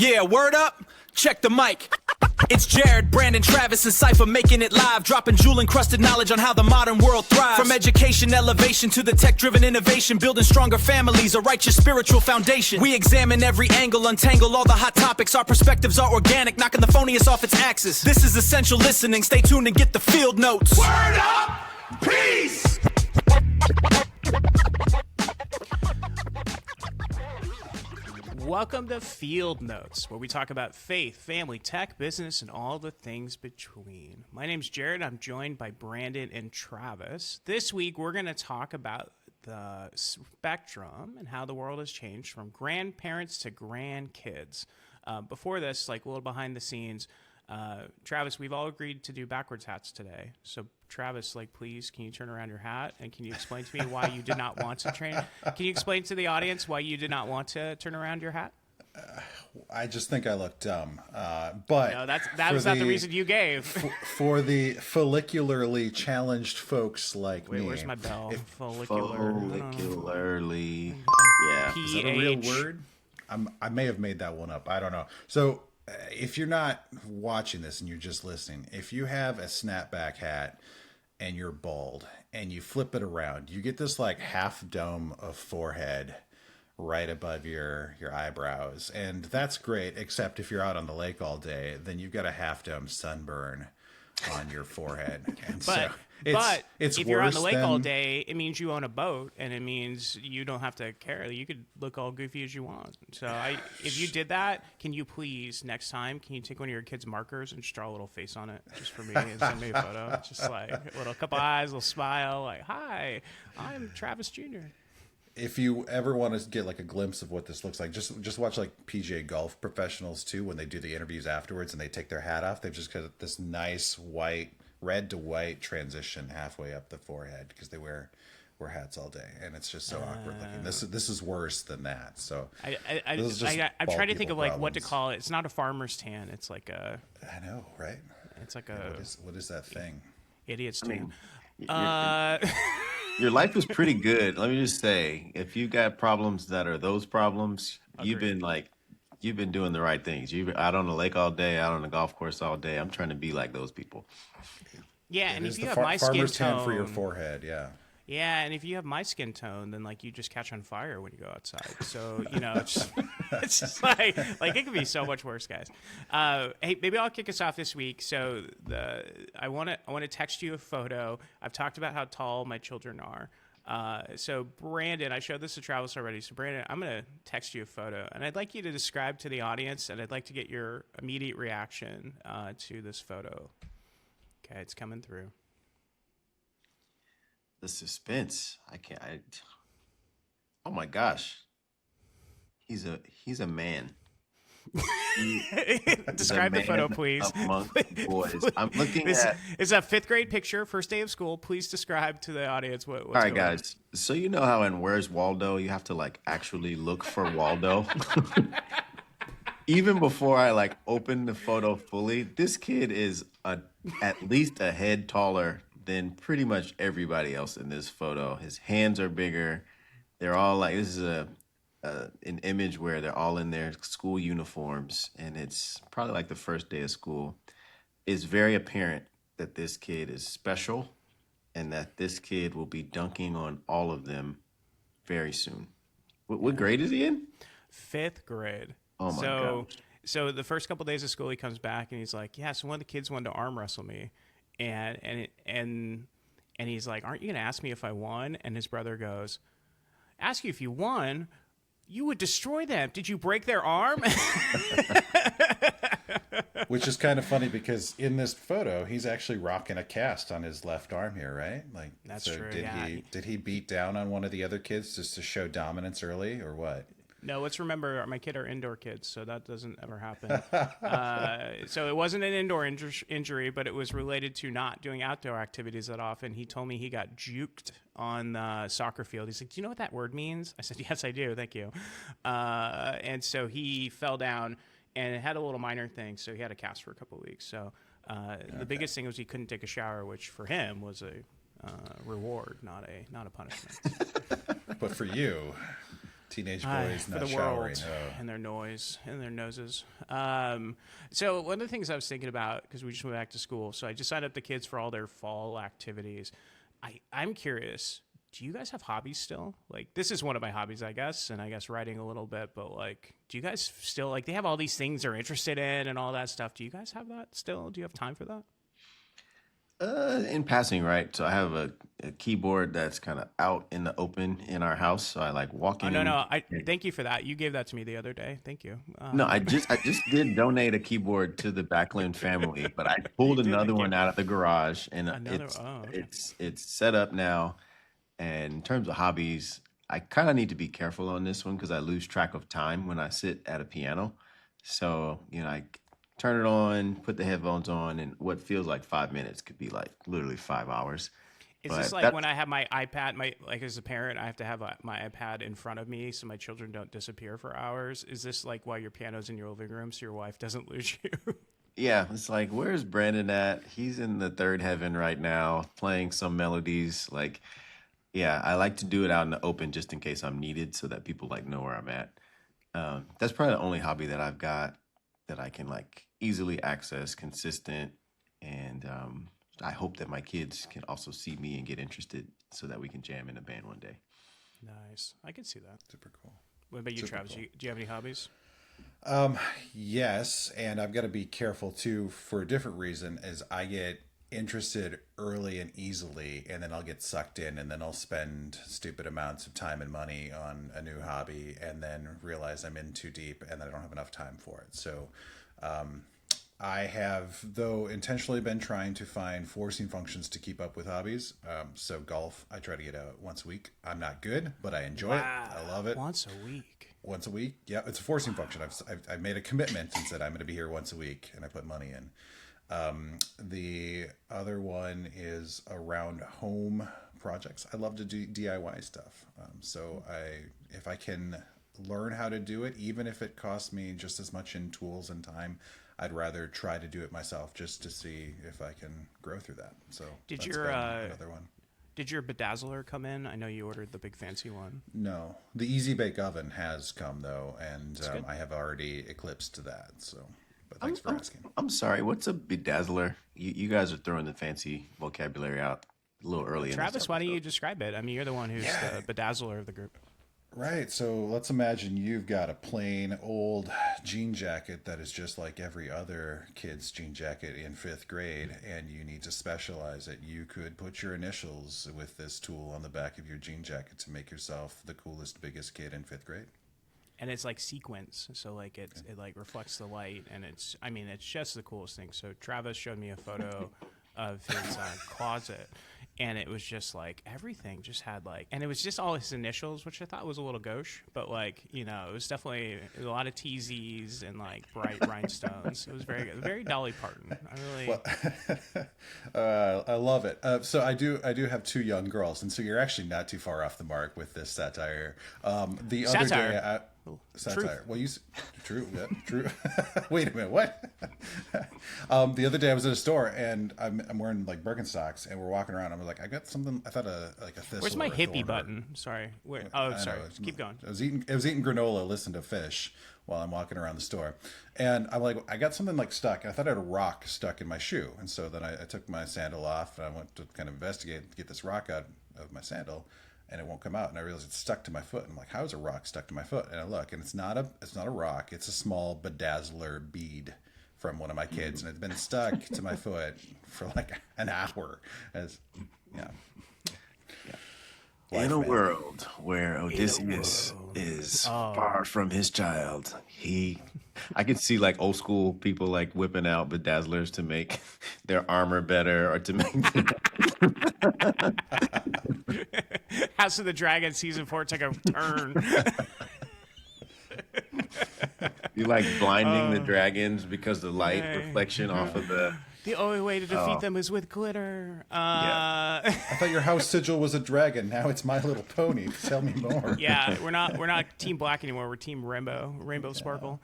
Yeah, word up, check the mic. It's Jarad, Brandon, Travis, and Cypher making it live, dropping jewel-encrusted knowledge on how the modern world thrives. From education, elevation, to the tech-driven innovation, building stronger families, a righteous spiritual foundation. We examine every angle, untangle all the hot topics. Our perspectives are organic, knocking the phoniest off its axis. This is essential listening. Stay tuned and get the field notes. Word up, peace. Welcome to Field Notes, where we talk about faith, family, tech, business, and all the things between. My name's Jarad. I'm joined by Brandon and Travis. This week, we're going to talk about the spectrum and how the world has changed from grandparents to grandkids. Before this, like a little behind the scenes, Travis, we've all agreed to do backwards hats today. So, Travis, please, can you turn around your hat and can you explain to me why you did not want to train? Can you explain to the audience why you did not want to turn around your hat? I just think I look dumb. But no, that was not the reason you gave. For the follicularly challenged folks like me. Wait, where's my bell? Follicularly. Yeah. Is that a real word? I may have made that one up. I don't know. So if you're not watching this and you're just listening, if you have a snapback hat and you're bald and you flip it around, you get this half dome of forehead right above your eyebrows. And that's great, except if you're out on the lake all day, then you've got a half dome sunburn on your forehead. And but it's if you're on the lake all day, it means you own a boat, and it means you don't have to care. You could look all goofy as you want. So if you did that, can you please, next time, can you take one of your kids' markers and just draw a little face on it just for me and send me a photo? Just a little couple eyes, a little smile, hi, I'm Travis Jr. If you ever want to get a glimpse of what this looks like, just watch PGA golf professionals too, when they do the interviews afterwards and they take their hat off. They've just got this nice red to white transition halfway up the forehead because they wear hats all day, and it's just so awkward looking. This is worse than that. So I'm trying to think of what to call it. It's not a farmer's tan. It's I know, right? It's what is that thing? Idiot's tan. Your life is pretty good. Let me just say, if you got problems that are those problems, you've been doing the right things. You've been out on the lake all day, out on the golf course all day. I'm trying to be like those people. Yeah, and if you have my skin tone for your forehead, yeah. Yeah, and if you have my skin tone, then you just catch on fire when you go outside. So it's just it could be so much worse, guys. Hey, maybe I'll kick us off this week. So I want to text you a photo. I've talked about how tall my children are. So Brandon, I showed this to Travis already. So Brandon, I'm going to text you a photo, and I'd like you to describe to the audience, and I'd like to get your immediate reaction to this photo. Okay, it's coming through. The suspense. Oh my gosh. He's a man. Describe the photo, please. Among boys. I'm looking at. It's a 5th grade picture, first day of school. Please describe to the audience what's all right, going on. guys. So you know how in Where's Waldo you have to actually look for Waldo. Even before I open the photo fully, this kid is at least a head taller than pretty much everybody else in this photo. His hands are bigger. They're all this is an image where they're all in their school uniforms, and it's probably the first day of school. It's very apparent that this kid is special and that this kid will be dunking on all of them very soon. What grade is he in? 5th grade. Oh my gosh. So the first couple days of school, he comes back and he's like, "Yeah, so one of the kids wanted to arm wrestle me," and he's like, "Aren't you gonna ask me if I won?" And his brother goes, "Ask you if you won? You would destroy them. Did you break their arm?" Which is kind of funny because in this photo, he's actually rocking a cast on his left arm here, right? That's true. Did he beat down on one of the other kids just to show dominance early, or what? No, let's remember my kid are indoor kids, so that doesn't ever happen. So it wasn't an indoor injury, but it was related to not doing outdoor activities that often. He told me he got juked on the soccer field. He's like, "Do you know what that word means?" I said, "Yes, I do. Thank you." And so he fell down and it had a little minor thing, so he had a cast for a couple of weeks. So the biggest thing was he couldn't take a shower, which for him was a reward, not a punishment. But for you, Teenage boys for not the showering. world and their noise and their noses. So one of the things I was thinking about, because we just went back to school, so I just signed up the kids for all their fall activities. I'm curious, do you guys have hobbies still? Like, this is one of my hobbies, I guess, and I guess writing a little bit, but like, do you guys still, like, they have all these things they're interested in and all that stuff. Do you guys have that still? Do you have time for that? In passing, right? So I have a keyboard that's kind of out in the open in our house. So I like walk Oh, in. no. Thank you for that. You gave that to me the other day. Thank you. No, I just did donate a keyboard to the Backlund family, but I pulled another one out of the garage, and Okay. it's set up now. And in terms of hobbies, I kind of need to be careful on this one because I lose track of time when I sit at a piano. So I turn it on, put the headphones on, and what feels like 5 minutes could be like literally 5 hours. Is But this like that- when I have my iPad, like as a parent, I have to have my iPad in front of me so my children don't disappear for hours? Is this like while your piano's in your living room so your wife doesn't lose you? Yeah, it's like, where's Brandon at? He's in the third heaven right now, playing some melodies. Like, yeah, I like to do it out in the open just in case I'm needed so that people like know where I'm at. That's probably the only hobby that I've got that I can like easily access, consistent, and I hope that my kids can also see me and get interested so that we can jam in a band one day. Nice. I can see that. Super cool. What about you, Super Travis? cool. Do you have any hobbies? Yes, and I've got to be careful too for a different reason. Is I get interested early and easily, and then I'll get sucked in, and then I'll spend stupid amounts of time and money on a new hobby, and then realize I'm in too deep, and then I don't have enough time for it. So, I have, though, intentionally been trying to find forcing functions to keep up with hobbies. So golf, I try to get out once a week. I'm not good, but I enjoy it. I love it. Once a week. Once a week, yeah, it's a forcing function. I've made a commitment and said I'm going to be here once a week, and I put money in. The other one is around home projects. I love to do DIY stuff. So if I can learn how to do it, even if it costs me just as much in tools and time, I'd rather try to do it myself just to see if I can grow through that. So that's been another one. Did your bedazzler come in? I know you ordered the big fancy one. No, the Easy Bake Oven has come though, and I have already eclipsed that. So, but thanks for asking. I'm sorry, what's a bedazzler? You guys are throwing the fancy vocabulary out a little early. Travis, in why don't you describe it? I mean, you're the one who's the bedazzler of the group. Right. So let's imagine you've got a plain old jean jacket that is just like every other kid's jean jacket in 5th grade, and you need to specialize it. You could put your initials with this tool on the back of your jean jacket to make yourself the coolest, biggest kid in 5th grade. And it's like sequence, so like it like reflects the light, and it's just the coolest thing. So Travis showed me a photo of his closet, and it was just like everything just had like, and it was just all his initials, which I thought was a little gauche, but like, it was definitely a lot of TZs and like bright rhinestones. It was very good, very Dolly Parton. I love it. So I do have 2 young girls, and so you're actually not too far off the mark with this satire. The other day, satire. Well, true. Yeah, true. Wait a minute. What? The other day I was at a store and I'm wearing like Birkenstocks, and we're walking around. I'm like, I got something. I thought like a thistle. Where's my or a hippie thorn button? Sorry. Where? Oh, sorry. Keep going. I was eating granola, listening to Fish while I'm walking around the store, and I'm like, I got something like stuck. I thought I had a rock stuck in my shoe, and so then I took my sandal off and I went to kind of investigate, get this rock out of my sandal. And it won't come out, and I realized it's stuck to my foot. And I'm like, how is a rock stuck to my foot? And I look, and it's not a rock. It's a small bedazzler bead from one of my kids, and it's been stuck to my foot for like an hour. In a world where Odysseus is far from his child, I could see like old school people like whipping out bedazzlers to make their armor better or to make. House of the Dragon season 4 took a turn. You like blinding the dragons because the light reflection off of the. The only way to defeat them is with glitter. I thought your house sigil was a dragon. Now it's My Little Pony. Tell me more. Yeah, we're not Team Black anymore. We're Team Rainbow Sparkle.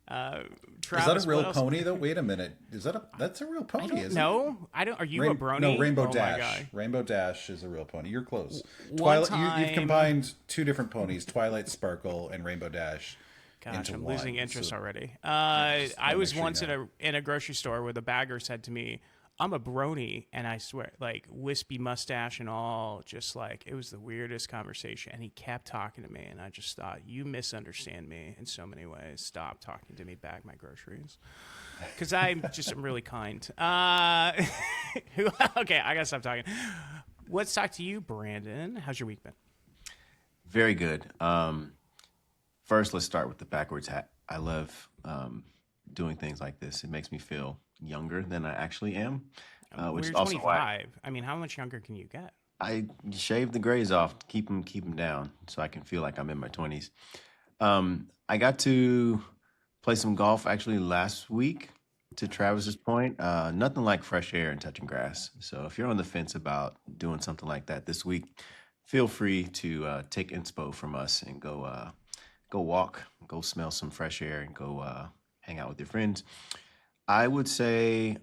Is that Travis, a real pony though? Wait a minute. That's a real pony, isn't it? No, I don't. Are you a brony? No, Rainbow Oh my Dash. God. Rainbow Dash is a real pony. You're close. One Twilight. You've time- combined two different ponies, Twilight Sparkle and Rainbow Dash. Gosh, into I'm one. losing interest So- already. just I wanna was make sure once you know. in a grocery store where the bagger said to me, "I'm a brony," and I swear, like wispy mustache and all, just like it was the weirdest conversation. And he kept talking to me, and I just thought, "You misunderstand me in so many ways. Stop talking to me. Bag my groceries." Because I'm really kind. Okay, I gotta stop talking. Let's talk to you, Brandon. How's your week been? Very good. First, let's start with the backwards hat. I love doing things like this. It makes me feel younger than I actually am, which We're is also why 25. I mean, how much younger can you get? I shave the grays off, keep them down, so I can feel like I'm in my 20s. I got to play some golf actually last week. To Travis's point, nothing like fresh air and touching grass. So if you're on the fence about doing something like that this week, feel free to take inspo from us and go walk, go smell some fresh air, and go hang out with your friends. I would say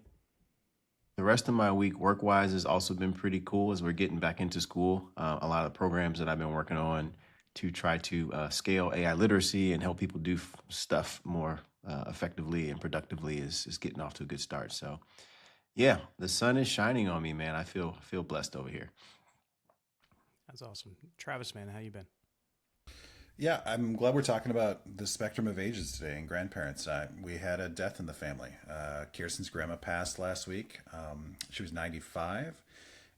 the rest of my week, work-wise, has also been pretty cool as we're getting back into school. A lot of the programs that I've been working on to try to scale AI literacy and help people do stuff more effectively and productively is getting off to a good start. So, yeah, the sun is shining on me, man. I feel blessed over here. That's awesome. Travis, man, how you been? Yeah, I'm glad we're talking about the spectrum of ages today and grandparents. We had a death in the family. Kirsten's grandma passed last week. She was 95.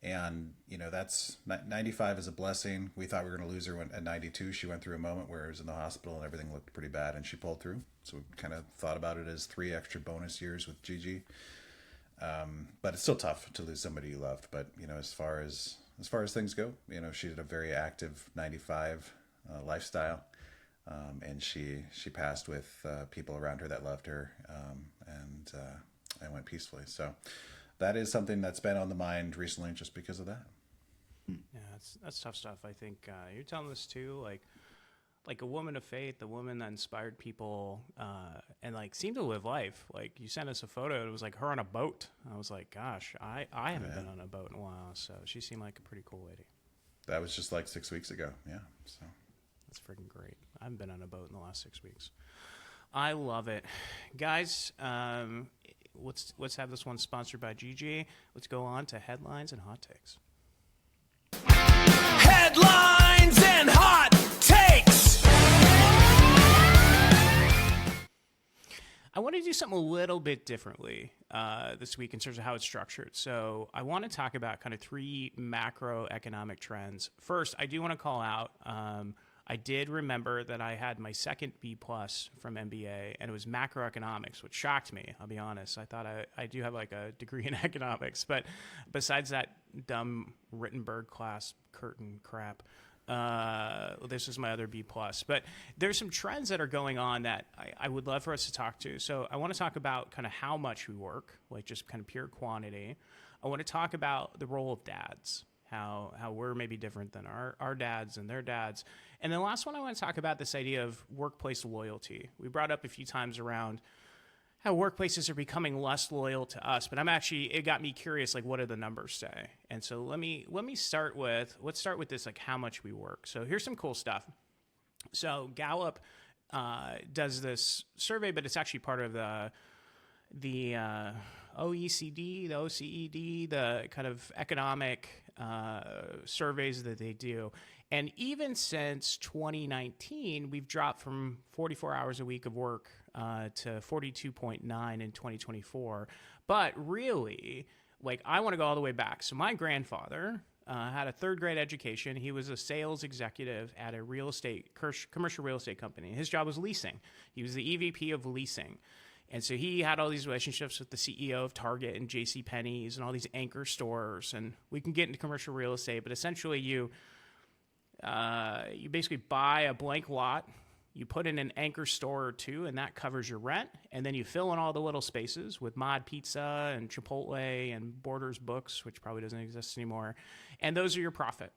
And, that's 95 is a blessing. We thought we were going to lose her at 92. She went through a moment where she was in the hospital and everything looked pretty bad, and she pulled through. So we kind of thought about it as 3 extra bonus years with Gigi. But it's still tough to lose somebody you loved. But, as far as things go, she did a very active 95 lifestyle. And she passed with people around her that loved her and went peacefully. So that is something that's been on the mind recently just because of that. Yeah, that's tough stuff. I think you're telling this too, like a woman of faith, a woman that inspired people and like seemed to live life. Like you sent us a photo, it was like her on a boat. I was like, gosh, I haven't been on a boat in a while, so she seemed like a pretty cool lady. That was just like 6 weeks ago. Yeah, so that's freaking great. I haven't been on a boat in the last 6 weeks. I love it, guys. Let's have this one sponsored by GG. Let's go on to headlines and hot takes. Headlines and hot takes. I want to do something a little bit differently this week in terms of how it's structured. So I want to talk about kind of 3 macroeconomic trends. First, I do want to call out, I did remember that I had my second B+ from MBA, and it was macroeconomics, which shocked me, I'll be honest. I thought I do have like a degree in economics, but besides that dumb Rittenberg class curtain crap, this is my other B+. But there's some trends that are going on that I would love for us to talk to. So I want to talk about kind of how much we work, like just kind of pure quantity. I want to talk about the role of dads, how we're maybe different than our dads and their dads. And the last one, I want to talk about this idea of workplace loyalty. We brought up a few times around how workplaces are becoming less loyal to us, but it got me curious, like what do the numbers say? And so let's start with this, like how much we work. So here's some cool stuff. So Gallup does this survey, but it's actually part of the OECD, the OCED, the kind of economic surveys that they do. And even since 2019, we've dropped from 44 hours a week of work to 42.9 in 2024. But really, like I want to go all the way back. So my grandfather had a 3rd grade education. He was a sales executive at a commercial real estate company. His job was leasing. He was the EVP of leasing. And so he had all these relationships with the CEO of Target and JCPenney's and all these anchor stores. And we can get into commercial real estate, but essentially you basically buy a blank lot, you put in an anchor store or 2, and that covers your rent. And then you fill in all the little spaces with Mod Pizza and Chipotle and Borders Books, which probably doesn't exist anymore. And those are your profit.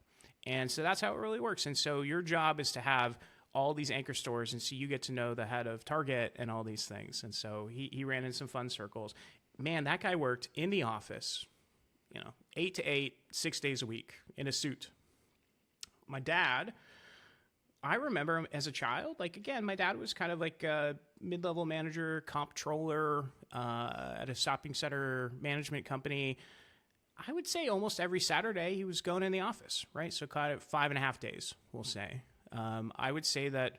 And so that's how it really works. And so your job is to have all these anchor stores, and so you get to know the head of Target and all these things. And so he ran in some fun circles. Man, that guy worked in the office, 8 to 8, 6 days a week in a suit. My dad, I remember him as a child. Like, again, my dad was kind of like a mid-level manager, comptroller at a shopping center management company. I would say almost every Saturday he was going in the office, right? So kind of 5.5 days, we'll say. I would say that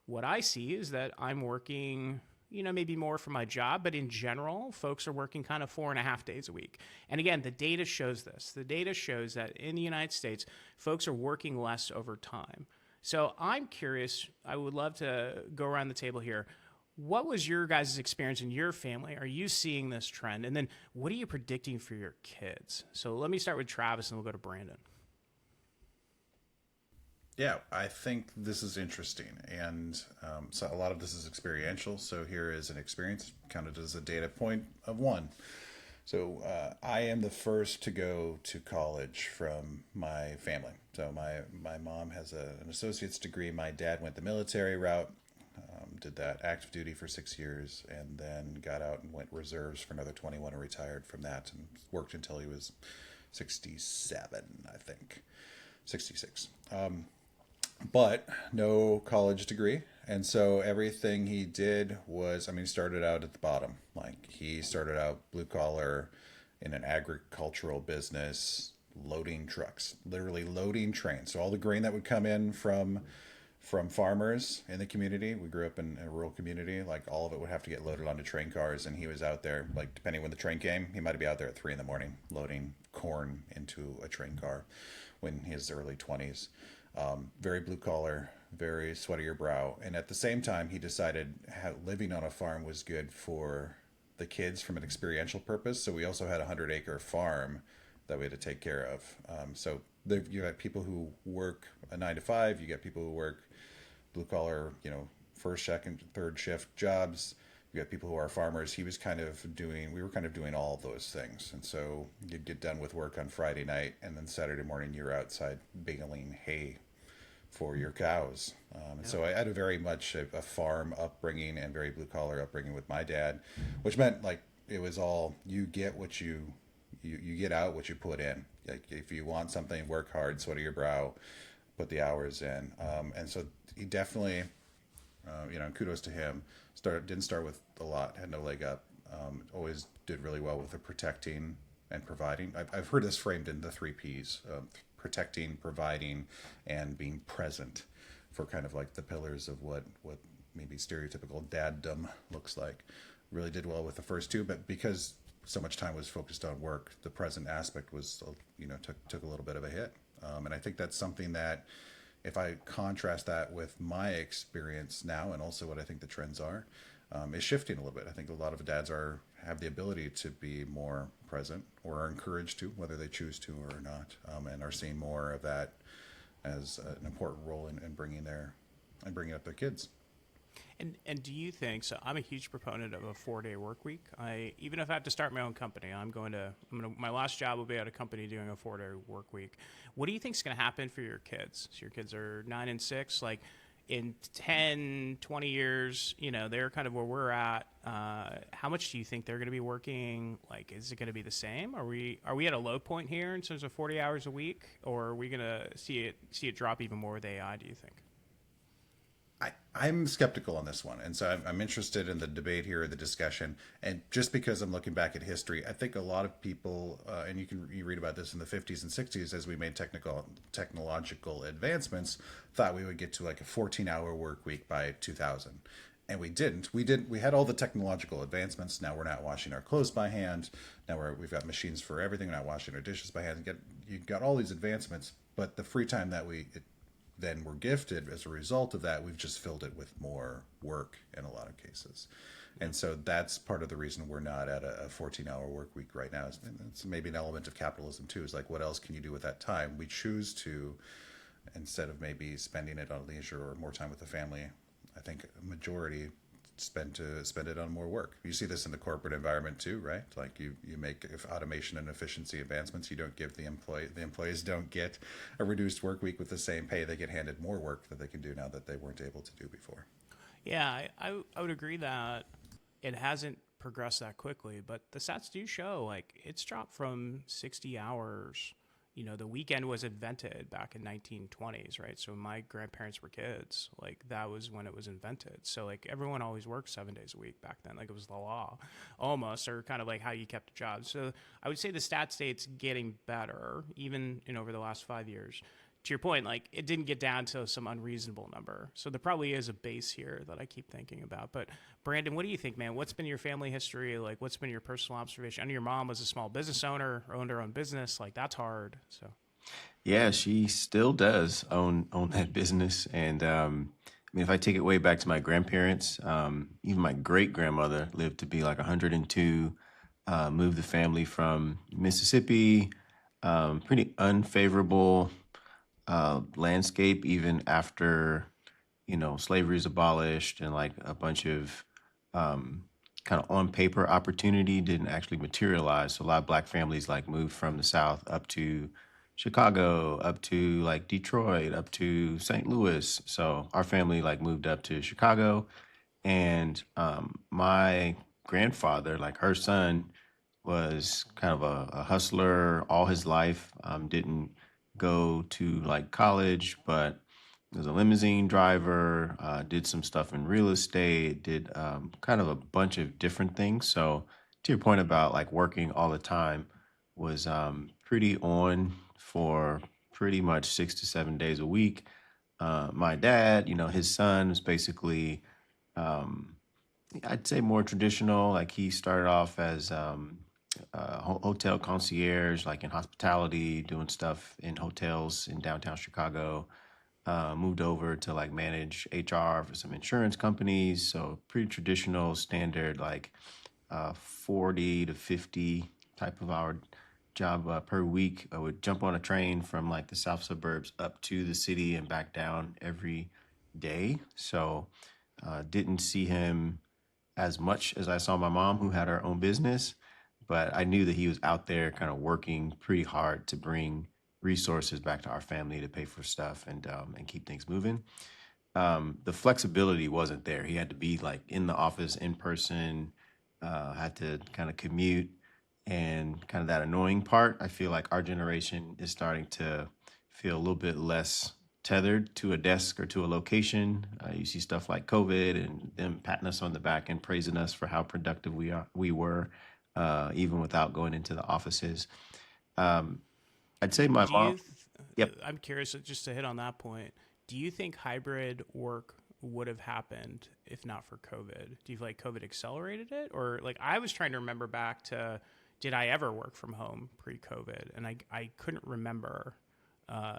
what I see is that I'm working, maybe more for my job, but in general, folks are working kind of 4.5 days a week. And again, the data shows this. The data shows that in the United States, folks are working less over time. So I'm curious, I would love to go around the table here. What was your guys' experience in your family? Are you seeing this trend? And then what are you predicting for your kids? So let me start with Travis and we'll go to Brandon. Yeah, I think this is interesting. And so a lot of this is experiential. So here is an experience counted as a data point of one. So I am the first to go to college from my family. So my mom has an associate's degree. My dad went the military route, did that active duty for 6 years, and then got out and went reserves for another 21 and retired from that and worked until he was 67, I think, 66. But no college degree. And so everything he did was, he started out at the bottom. Like, he started out blue collar in an agricultural business, loading trucks, literally loading trains. So all the grain that would come in from farmers in the community, we grew up in a rural community, like all of it would have to get loaded onto train cars. And he was out there, like, depending when the train came, he might be out there at 3 a.m. loading corn into a train car when his early 20s. Very blue collar, very sweat of your brow. And at the same time, he decided how living on a farm was good for the kids from an experiential purpose. So we also had a 100-acre farm that we had to take care of. So you got people who work a 9 to 5. You got people who work blue collar, first, second, third shift jobs. You got people who are farmers. We were kind of doing all of those things. And so you'd get done with work on Friday night, and then Saturday morning you're outside baling hay for your cows. So I had a very much a farm upbringing and very blue collar upbringing with my dad, which meant, like, it was all, you get what you get out what you put in. Like, if you want something, work hard, sweat of your brow, put the hours in. And so he definitely, kudos to him. Didn't start with a lot, had no leg up. Always did really well with the protecting and providing. I've heard this framed in the 3 Ps: protecting, providing, and being present, for kind of like the pillars of what maybe stereotypical daddom looks like. Really did well with the first 2, but because so much time was focused on work, the present aspect was, took a little bit of a hit. And I think that's something that, if I contrast that with my experience now and also what I think the trends are, is shifting a little bit. I think a lot of dads have the ability to be more present, or are encouraged to, whether they choose to or not, and are seeing more of that as an important role in bringing up their kids. And do you think, so I'm a huge proponent of a 4-day work week. Even if I have to start my own company, my last job will be at a company doing a 4-day work week. What do you think is going to happen for your kids? So your kids are 9 and 6, like in 10, 20 years, they're kind of where we're at. How much do you think they're going to be working? Like, is it going to be the same? Are we at a low point here in terms of 40 hours a week, or are we going to see it drop even more with AI, do you think? I'm skeptical on this one, and so I'm interested in the debate here, the discussion. And just because I'm looking back at history, I think a lot of people, and you read about this in the 50s and 60s, as we made technological advancements, thought we would get to like a 14-hour work week by 2000, and we didn't. We had all the technological advancements. Now we're not washing our clothes by hand. Now we've got machines for everything. We're not washing our dishes by hand. You got all these advancements, but the free time that then we're gifted as a result of that, we've just filled it with more work in a lot of cases. And so that's part of the reason we're not at a 14-hour work week right now. It's maybe an element of capitalism too, is like, what else can you do with that time? We choose to, instead of maybe spending it on leisure or more time with the family, I think a majority spend it on more work. You see this in the corporate environment too, right? Like you make if automation and efficiency advancements, you don't give the employees don't get a reduced work week with the same pay. They get handed more work that they can do now that they weren't able to do before. Yeah, I would agree that it hasn't progressed that quickly, but the stats do show like it's dropped from 60 hours. You know, the weekend was invented back in 1920s, right? So when my grandparents were kids, like that was when it was invented. So like everyone always worked 7 days a week back then, like it was the law almost, or kind of like how you kept a job. So I would say the stat state's getting better even in over the last 5 years. To your point, like it didn't get down to some unreasonable number. So there probably is a base here that I keep thinking about. But Brandon, what do you think, man? What's been your family history? Like what's been your personal observation? I know your mom was a small business owner or owned her own business. Like that's hard. So Yeah, she still does own that business, and I mean, if I take it way back to my grandparents, even my great grandmother lived to be like 102. Moved the family from Mississippi, pretty unfavorable landscape even after slavery is abolished, and like a bunch of kind of on paper opportunity didn't actually materialize. So a lot of black families like moved from the South up to Chicago, up to like Detroit, up to St. Louis. So our family like moved up to Chicago, and my grandfather, like her son, was kind of a hustler all his life. Didn't go to like college, but was a limousine driver. Did some stuff in real estate. Did kind of a bunch of different things. So to your point about like working all the time, was pretty on for pretty much 6 to 7 days a week. My dad, his son was basically, I'd say more traditional. Like he started off as hotel concierge, like in hospitality, doing stuff in hotels in downtown Chicago. Moved over to like manage HR for some insurance companies. So pretty traditional, standard, like 40 to 50 type of hour job per week. I would jump on a train from like the south suburbs up to the city and back down every day. So didn't see him as much as I saw my mom, who had her own business, but I knew that he was out there kind of working pretty hard to bring resources back to our family to pay for stuff and keep things moving. The flexibility wasn't there. He had to be like in the office in person, had to kind of commute, and kind of that annoying part. I feel like our generation is starting to feel a little bit less tethered to a desk or to a location. You see stuff like COVID and them patting us on the back and praising us for how productive we were, even without going into the offices. I'd say my do mom. you, Yep. I'm curious just to hit on that point. Do you think hybrid work would have happened if not for COVID? Do you feel like COVID accelerated it? Or like I was trying to remember back to, did I ever work from home pre-COVID? And I couldn't remember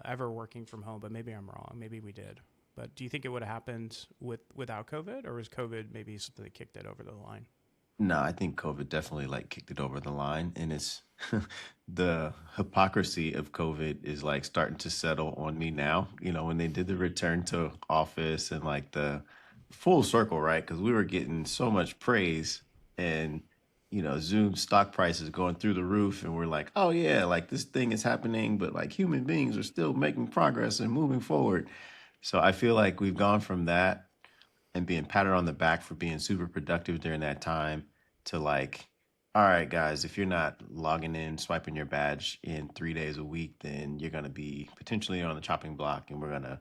ever working from home, but maybe I'm wrong. Maybe we did. But do you think it would have happened without COVID, or was COVID maybe something that kicked it over the line? No, I think COVID definitely like kicked it over the line, and it's the hypocrisy of COVID is like starting to settle on me now. When they did the return to office and like the full circle, right? Because we were getting so much praise, and Zoom stock prices going through the roof, and we're like, oh yeah, like this thing is happening, but like human beings are still making progress and moving forward. So I feel like we've gone from that and being patted on the back for being super productive during that time to like, all right, guys, if you're not logging in, swiping your badge in 3 days a week, then you're going to be potentially on the chopping block, and we're going to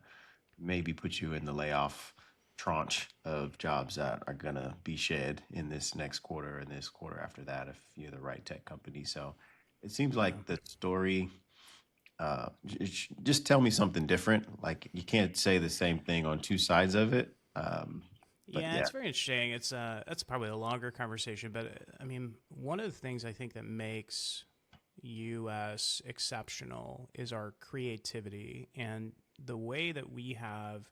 maybe put you in the layoff tranche of jobs that are going to be shed in this next quarter and this quarter after that if you're the right tech company. So it seems like the story, just tell me something different. Like you can't say the same thing on two sides of it. But Yeah, yeah. it's very interesting. It's that's probably a longer conversation, but I mean, one of the things I think that makes US exceptional is our creativity and the way that we have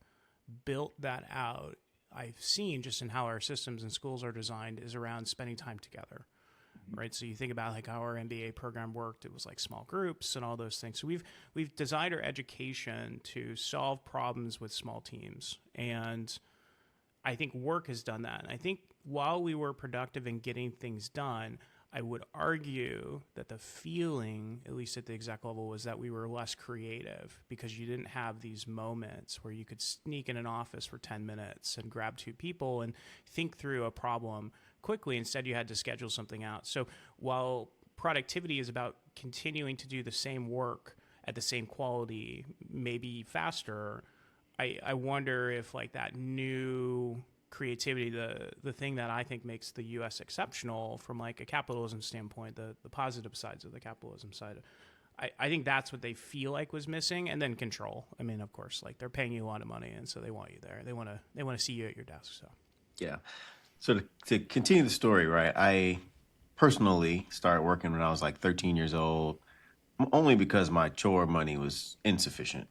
built that out. I've seen just in how our systems and schools are designed is around spending time together. Right. So you think about like how our MBA program worked, it was like small groups and all those things. So we've designed our education to solve problems with small teams. And I think work has done that. And I think while we were productive in getting things done, I would argue that the feeling, at least at the exec level, was that we were less creative because you didn't have these moments where you could sneak in an office for 10 minutes and grab two people and think through a problem quickly. Instead, you had to schedule something out. So while productivity is about continuing to do the same work at the same quality, maybe faster, I wonder if like that new creativity, the thing that I think makes the U.S. exceptional from like a capitalism standpoint, the positive sides of the capitalism side, I think that's what they feel like was missing. And then control. I mean, of course, like they're paying you a lot of money, and so they want you there. They want to see you at your desk. So Yeah. So to continue the story, right? I personally started working when I was like 13 years old, only because my chore money was insufficient.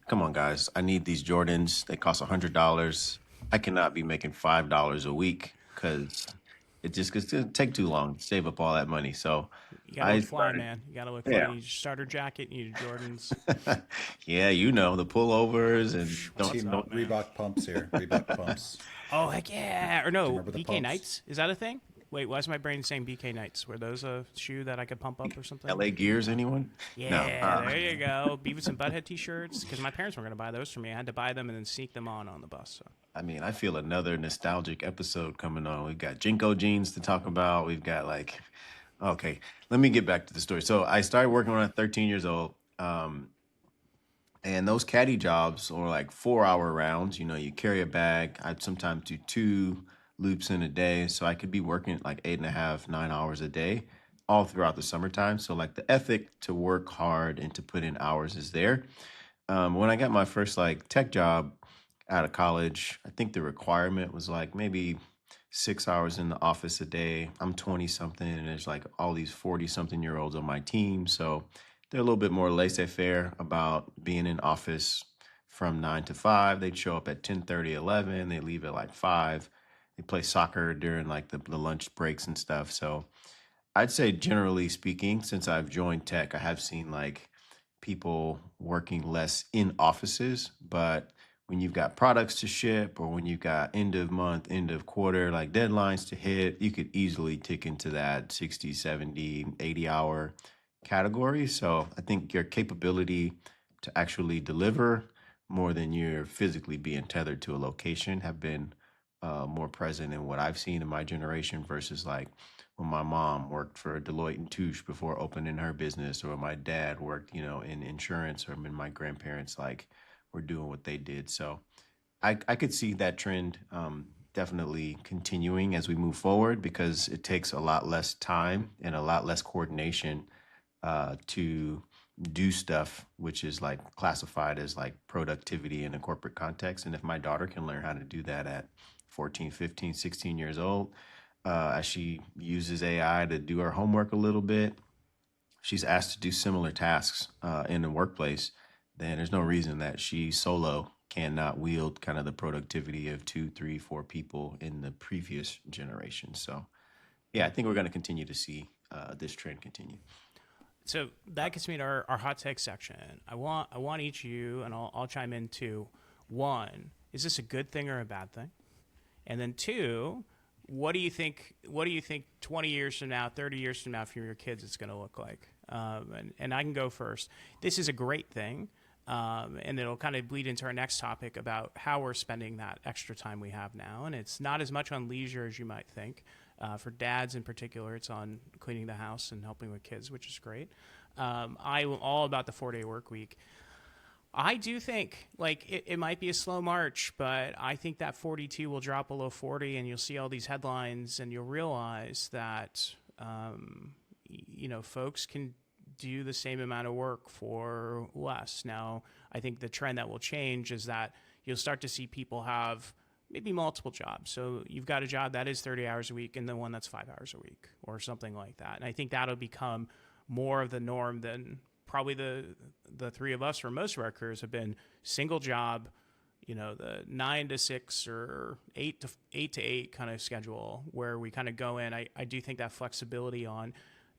Come on, guys. I need these Jordans. They cost $100. I cannot be making $5 a week because it's going to take too long to save up all that money. So you gotta I look fly, started, man. You gotta look fly. yeah. You need your starter jacket. You need your Jordans. Yeah, the pullovers and Team up, man? Reebok pumps here. Reebok pumps. Oh heck yeah! Or no, remember the BK pumps? Knights. Is that a thing? Wait, why is my brain saying BK Knights? Were those a shoe that I could pump up or something? LA Gears, anyone? Yeah, there you go. Beavis and Butthead T-shirts. Because my parents weren't going to buy those for me. I had to buy them and then sneak them on the bus. So. I mean, I feel another nostalgic episode coming on. We've got Jinko jeans to talk about. We've got okay, let me get back to the story. So I started working when I was 13 years old. And those caddy jobs were like 4-hour rounds. You carry a bag. I'd sometimes do 2 loops in a day. So I could be working like 8.5, 9 hours a day all throughout the summertime. So like the ethic to work hard and to put in hours is there. When I got my first like tech job out of college, I think the requirement was like maybe 6 hours in the office a day. I'm 20 something and there's like all these 40 something year olds on my team. So they're a little bit more laissez-faire about being in office from 9 to 5. They'd show up at 10:30, 11. They leave at like 5. They play soccer during like the lunch breaks and stuff. So I'd say generally speaking, since I've joined tech, I have seen like people working less in offices, but when you've got products to ship or when you've got end of month, end of quarter, like deadlines to hit, you could easily tick into that 60, 70, 80 hour category. So I think your capability to actually deliver more than you're physically being tethered to a location have been more present in what I've seen in my generation versus like when my mom worked for Deloitte and Touche before opening her business, or my dad worked, in insurance, or when my grandparents like were doing what they did. So I could see that trend definitely continuing as we move forward because it takes a lot less time and a lot less coordination to do stuff, which is like classified as like productivity in a corporate context. And if my daughter can learn how to do that at 14, 15, 16 years old, as she uses AI to do her homework a little bit, she's asked to do similar tasks in the workplace, then there's no reason that she solo cannot wield kind of the productivity of 2, 3, 4 people in the previous generation. So yeah, I think we're going to continue to see this trend continue. So that gets me to our hot take section. I want each of you, and I'll chime in too. 1, is this a good thing or a bad thing? And then 2, what do you think 20 years from now, 30 years from now for your kids it's going to look like? And I can go first. This is a great thing. And it'll kind of bleed into our next topic about how we're spending that extra time we have now. And it's not as much on leisure as you might think. For dads in particular, it's on cleaning the house and helping with kids, which is great. I'm all about the 4-day work week. I do think it might be a slow march, but I think that 42 will drop below 40 and you'll see all these headlines and you'll realize that, folks can do the same amount of work for less. Now, I think the trend that will change is that you'll start to see people have maybe multiple jobs. So you've got a job that is 30 hours a week and then one that's 5 hours a week or something like that. And I think that'll become more of the norm than probably the three of us for most of our careers have been single job, the 9 to 6 or 8 to 8 kind of schedule where we kind of go in. I do think that flexibility on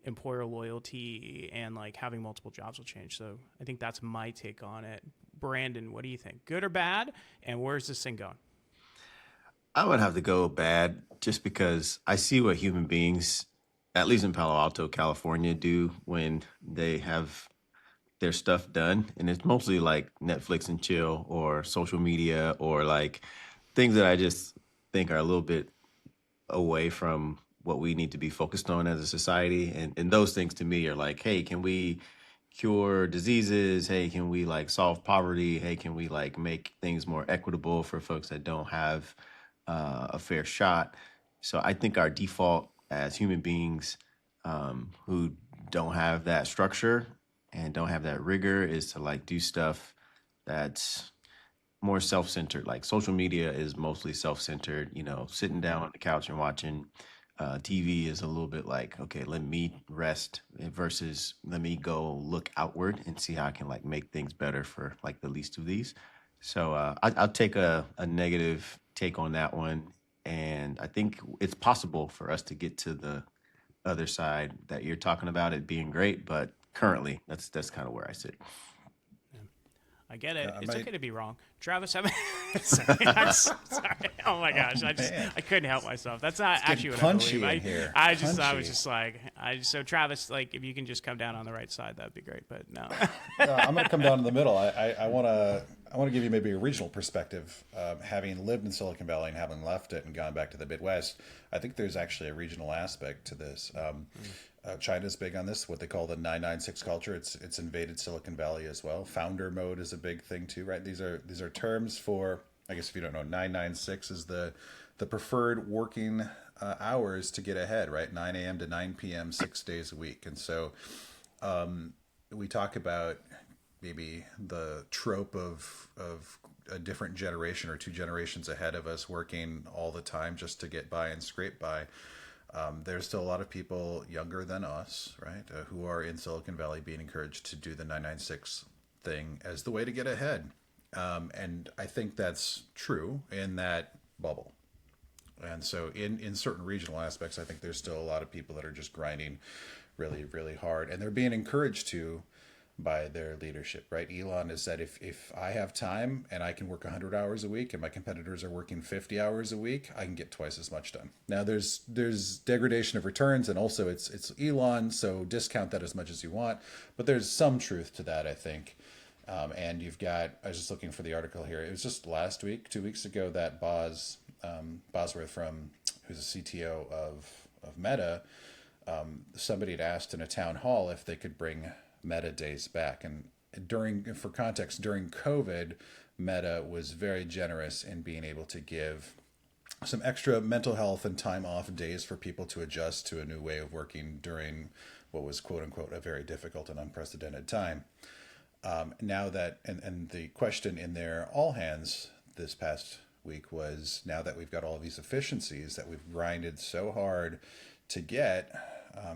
employer loyalty and like having multiple jobs will change. So I think that's my take on it. Brandon, what do you think? Good or bad? And where's this thing going? I would have to go bad just because I see what human beings, at least in Palo Alto, California, do when they have their stuff done. And it's mostly like Netflix and chill or social media or like things that I just think are a little bit away from what we need to be focused on as a society. And those things to me are like, hey, can we cure diseases? Hey, can we like solve poverty? Hey, can we like make things more equitable for folks that don't have a fair shot? So I think our default as human beings who don't have that structure and don't have that rigor is to like do stuff that's more self-centered. Like social media is mostly self-centered. You know, sitting down on the couch and watching TV is a little bit like, okay, let me rest versus let me go look outward and see how I can like make things better for like the least of these. So I'll take a negative take on that one, and I think it's possible for us to get to the other side that you're talking about it being great, but currently that's kind of where I sit. I get it. I It's might- okay to be wrong. Travis, sorry. I'm sorry. Oh my gosh. man. I couldn't help myself. That's not getting actually what I punchy believe. in here. I was Punchy. just like, so Travis, like, if you can just come down on the right side, that'd be great. But no. I'm going to come down in the middle. I want to give you maybe a regional perspective. Having lived in Silicon Valley and having left it and gone back to the Midwest, I think there's actually a regional aspect to this. China's big on this, what they call the 996 culture. It's invaded Silicon Valley as well. Founder mode is a big thing too, right? These are terms for, I guess if you don't know, 996 is the preferred working hours to get ahead, right? 9 a.m. to 9 p.m. 6 days a week. And so we talk about maybe the trope of a different generation or two generations ahead of us working all the time just to get by and scrape by. There's still a lot of people younger than us, right, who are in Silicon Valley being encouraged to do the 996 thing as the way to get ahead. And I think that's true in that bubble. And so in certain regional aspects, I think there's still a lot of people that are just grinding really, really hard. And they're being encouraged to by their leadership, right? Elon has said, if I have time and I can work 100 hours a week and my competitors are working 50 hours a week, I can get twice as much done. Now there's degradation of returns, and also it's Elon, so discount that as much as you want. But there's some truth to that, I think. And you've got, I was just looking for the article here. It was just last week, 2 weeks ago, that Bosworth who's a CTO of Meta, somebody had asked in a town hall if they could bring Meta days back. And for context, during COVID, Meta was very generous in being able to give some extra mental health and time off days for people to adjust to a new way of working during what was quote unquote a very difficult and unprecedented time. Now that, and the question in their all hands this past week was, now that we've got all these efficiencies that we've grinded so hard to get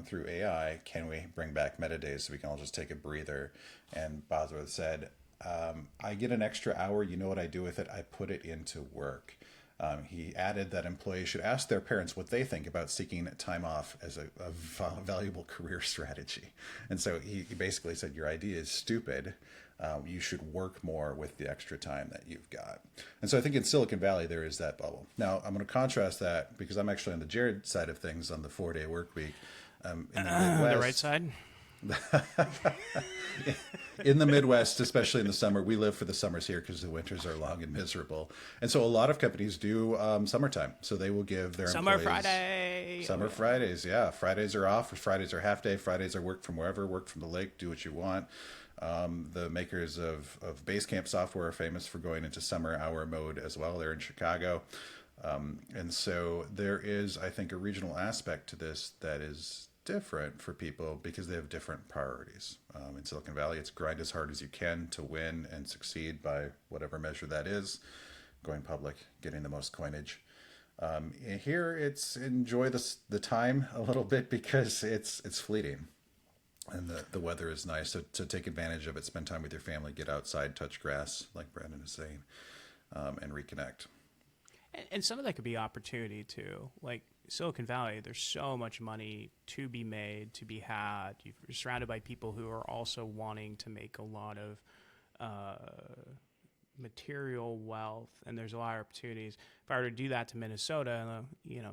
through AI, can we bring back meta days so we can all just take a breather? And Bosworth said, I get an extra hour. You know what I do with it? I put it into work. He added that employees should ask their parents what they think about seeking time off as a valuable career strategy. And so he basically said, your idea is stupid. You should work more with the extra time that you've got. And so I think in Silicon Valley, there is that bubble. Now, I'm going to contrast that because I'm actually on the Jarad side of things on the 4-day work week. In the Midwest, The right side? in the Midwest, especially in the summer, we live for the summers here because the winters are long and miserable. And so a lot of companies do summertime. So they will give their Summer employees Friday. Summer Fridays. Yeah. Fridays are off. Fridays are half day. Fridays are work from wherever, work from the lake, do what you want. The makers of Basecamp software are famous for going into summer hour mode as well. They're in Chicago. And so there is, I think, a regional aspect to this that is different for people because they have different priorities. In Silicon Valley, it's grind as hard as you can to win and succeed by whatever measure that is, going public, getting the most coinage. Here, it's enjoy the time a little bit because it's fleeting. And the weather is nice, so to take advantage of it, spend time with your family, get outside, touch grass, like Brandon is saying, and reconnect. And some of that could be opportunity too. Like Silicon Valley, there's so much money to be made, to be had. You're surrounded by people who are also wanting to make a lot of material wealth and there's a lot of opportunities. If I were to do that to Minnesota,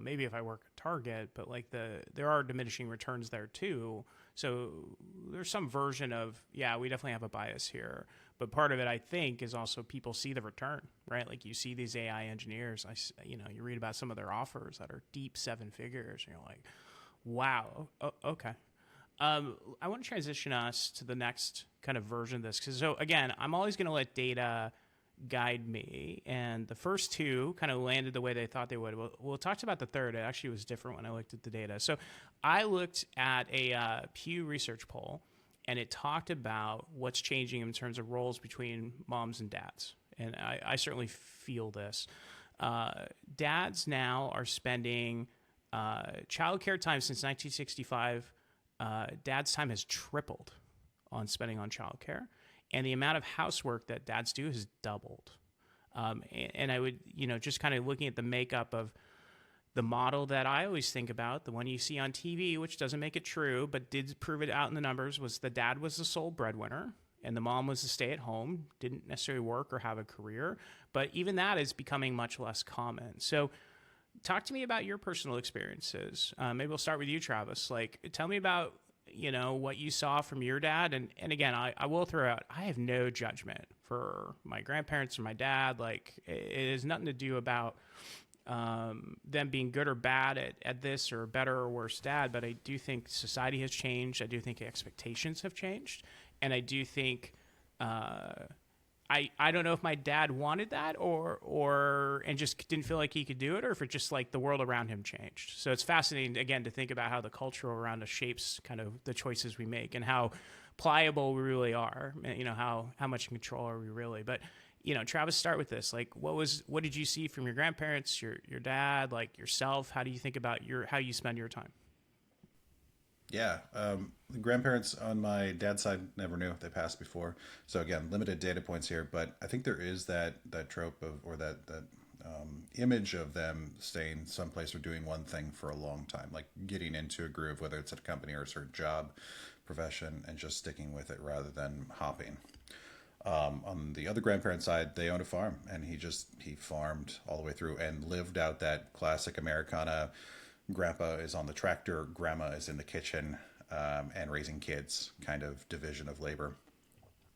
maybe if I work at Target, but like there are diminishing returns there too. So there's some version of, yeah, we definitely have a bias here. But part of it, I think, is also people see the return, right? Like you see these AI engineers, you read about some of their offers that are deep seven figures, and you're like, wow, okay. I want to transition us to the next kind of version of this. So again, I'm always going to let data guide me. And the first two kind of landed the way they thought they would. We'll talk about the third. It actually was different when I looked at the data. So I looked at a Pew Research poll, and it talked about what's changing in terms of roles between moms and dads. And I certainly feel this. Dads now are spending childcare time since 1965. Dad's time has tripled on spending on childcare, and the amount of housework that dads do has doubled. And I would, just kind of looking at the makeup of the model that I always think about, the one you see on TV, which doesn't make it true, but did prove it out in the numbers, was the dad was the sole breadwinner and the mom was to stay at home, didn't necessarily work or have a career. But even that is becoming much less common. So talk to me about your personal experiences. Maybe we'll start with you, Travis. Like, tell me about, what you saw from your dad. And again, I will throw out, I have no judgment for my grandparents or my dad. Like, it has nothing to do about them being good or bad at this or better or worse dad. But I do think society has changed. I do think expectations have changed. And I do think, I don't know if my dad wanted that and just didn't feel like he could do it, or if it just like the world around him changed. So it's fascinating, again, to think about how the culture around us shapes kind of the choices we make and how pliable we really are. How much control are we really? But, Travis, start with this. Like, what did you see from your grandparents, your dad, like yourself? How do you think about how you spend your time? Yeah, the grandparents on my dad's side never knew. They passed before. So again, limited data points here, but I think there is that trope of, or that image of them staying someplace or doing one thing for a long time, like getting into a groove, whether it's at a company or a certain job, profession, and just sticking with it rather than hopping. On the other grandparent side, they owned a farm, and he farmed all the way through and lived out that classic Americana. Grandpa is on the tractor, grandma is in the kitchen, and raising kids kind of division of labor.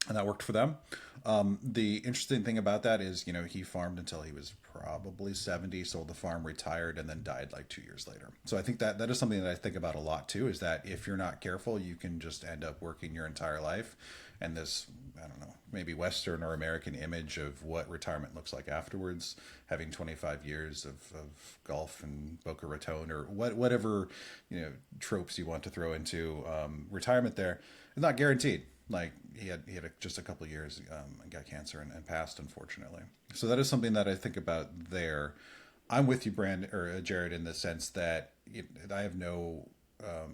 And that worked for them. The interesting thing about that is, he farmed until he was probably 70, sold the farm, retired, and then died like 2 years later. So I think that is something that I think about a lot too, is that if you're not careful, you can just end up working your entire life. And this, I don't know, maybe Western or American image of what retirement looks like afterwards, having 25 years of golf and Boca Raton or whatever, tropes you want to throw into retirement there, is not guaranteed. Like he had just a couple of years and got cancer and passed, unfortunately. So that is something that I think about there. I'm with you, Jared, in the sense that I have no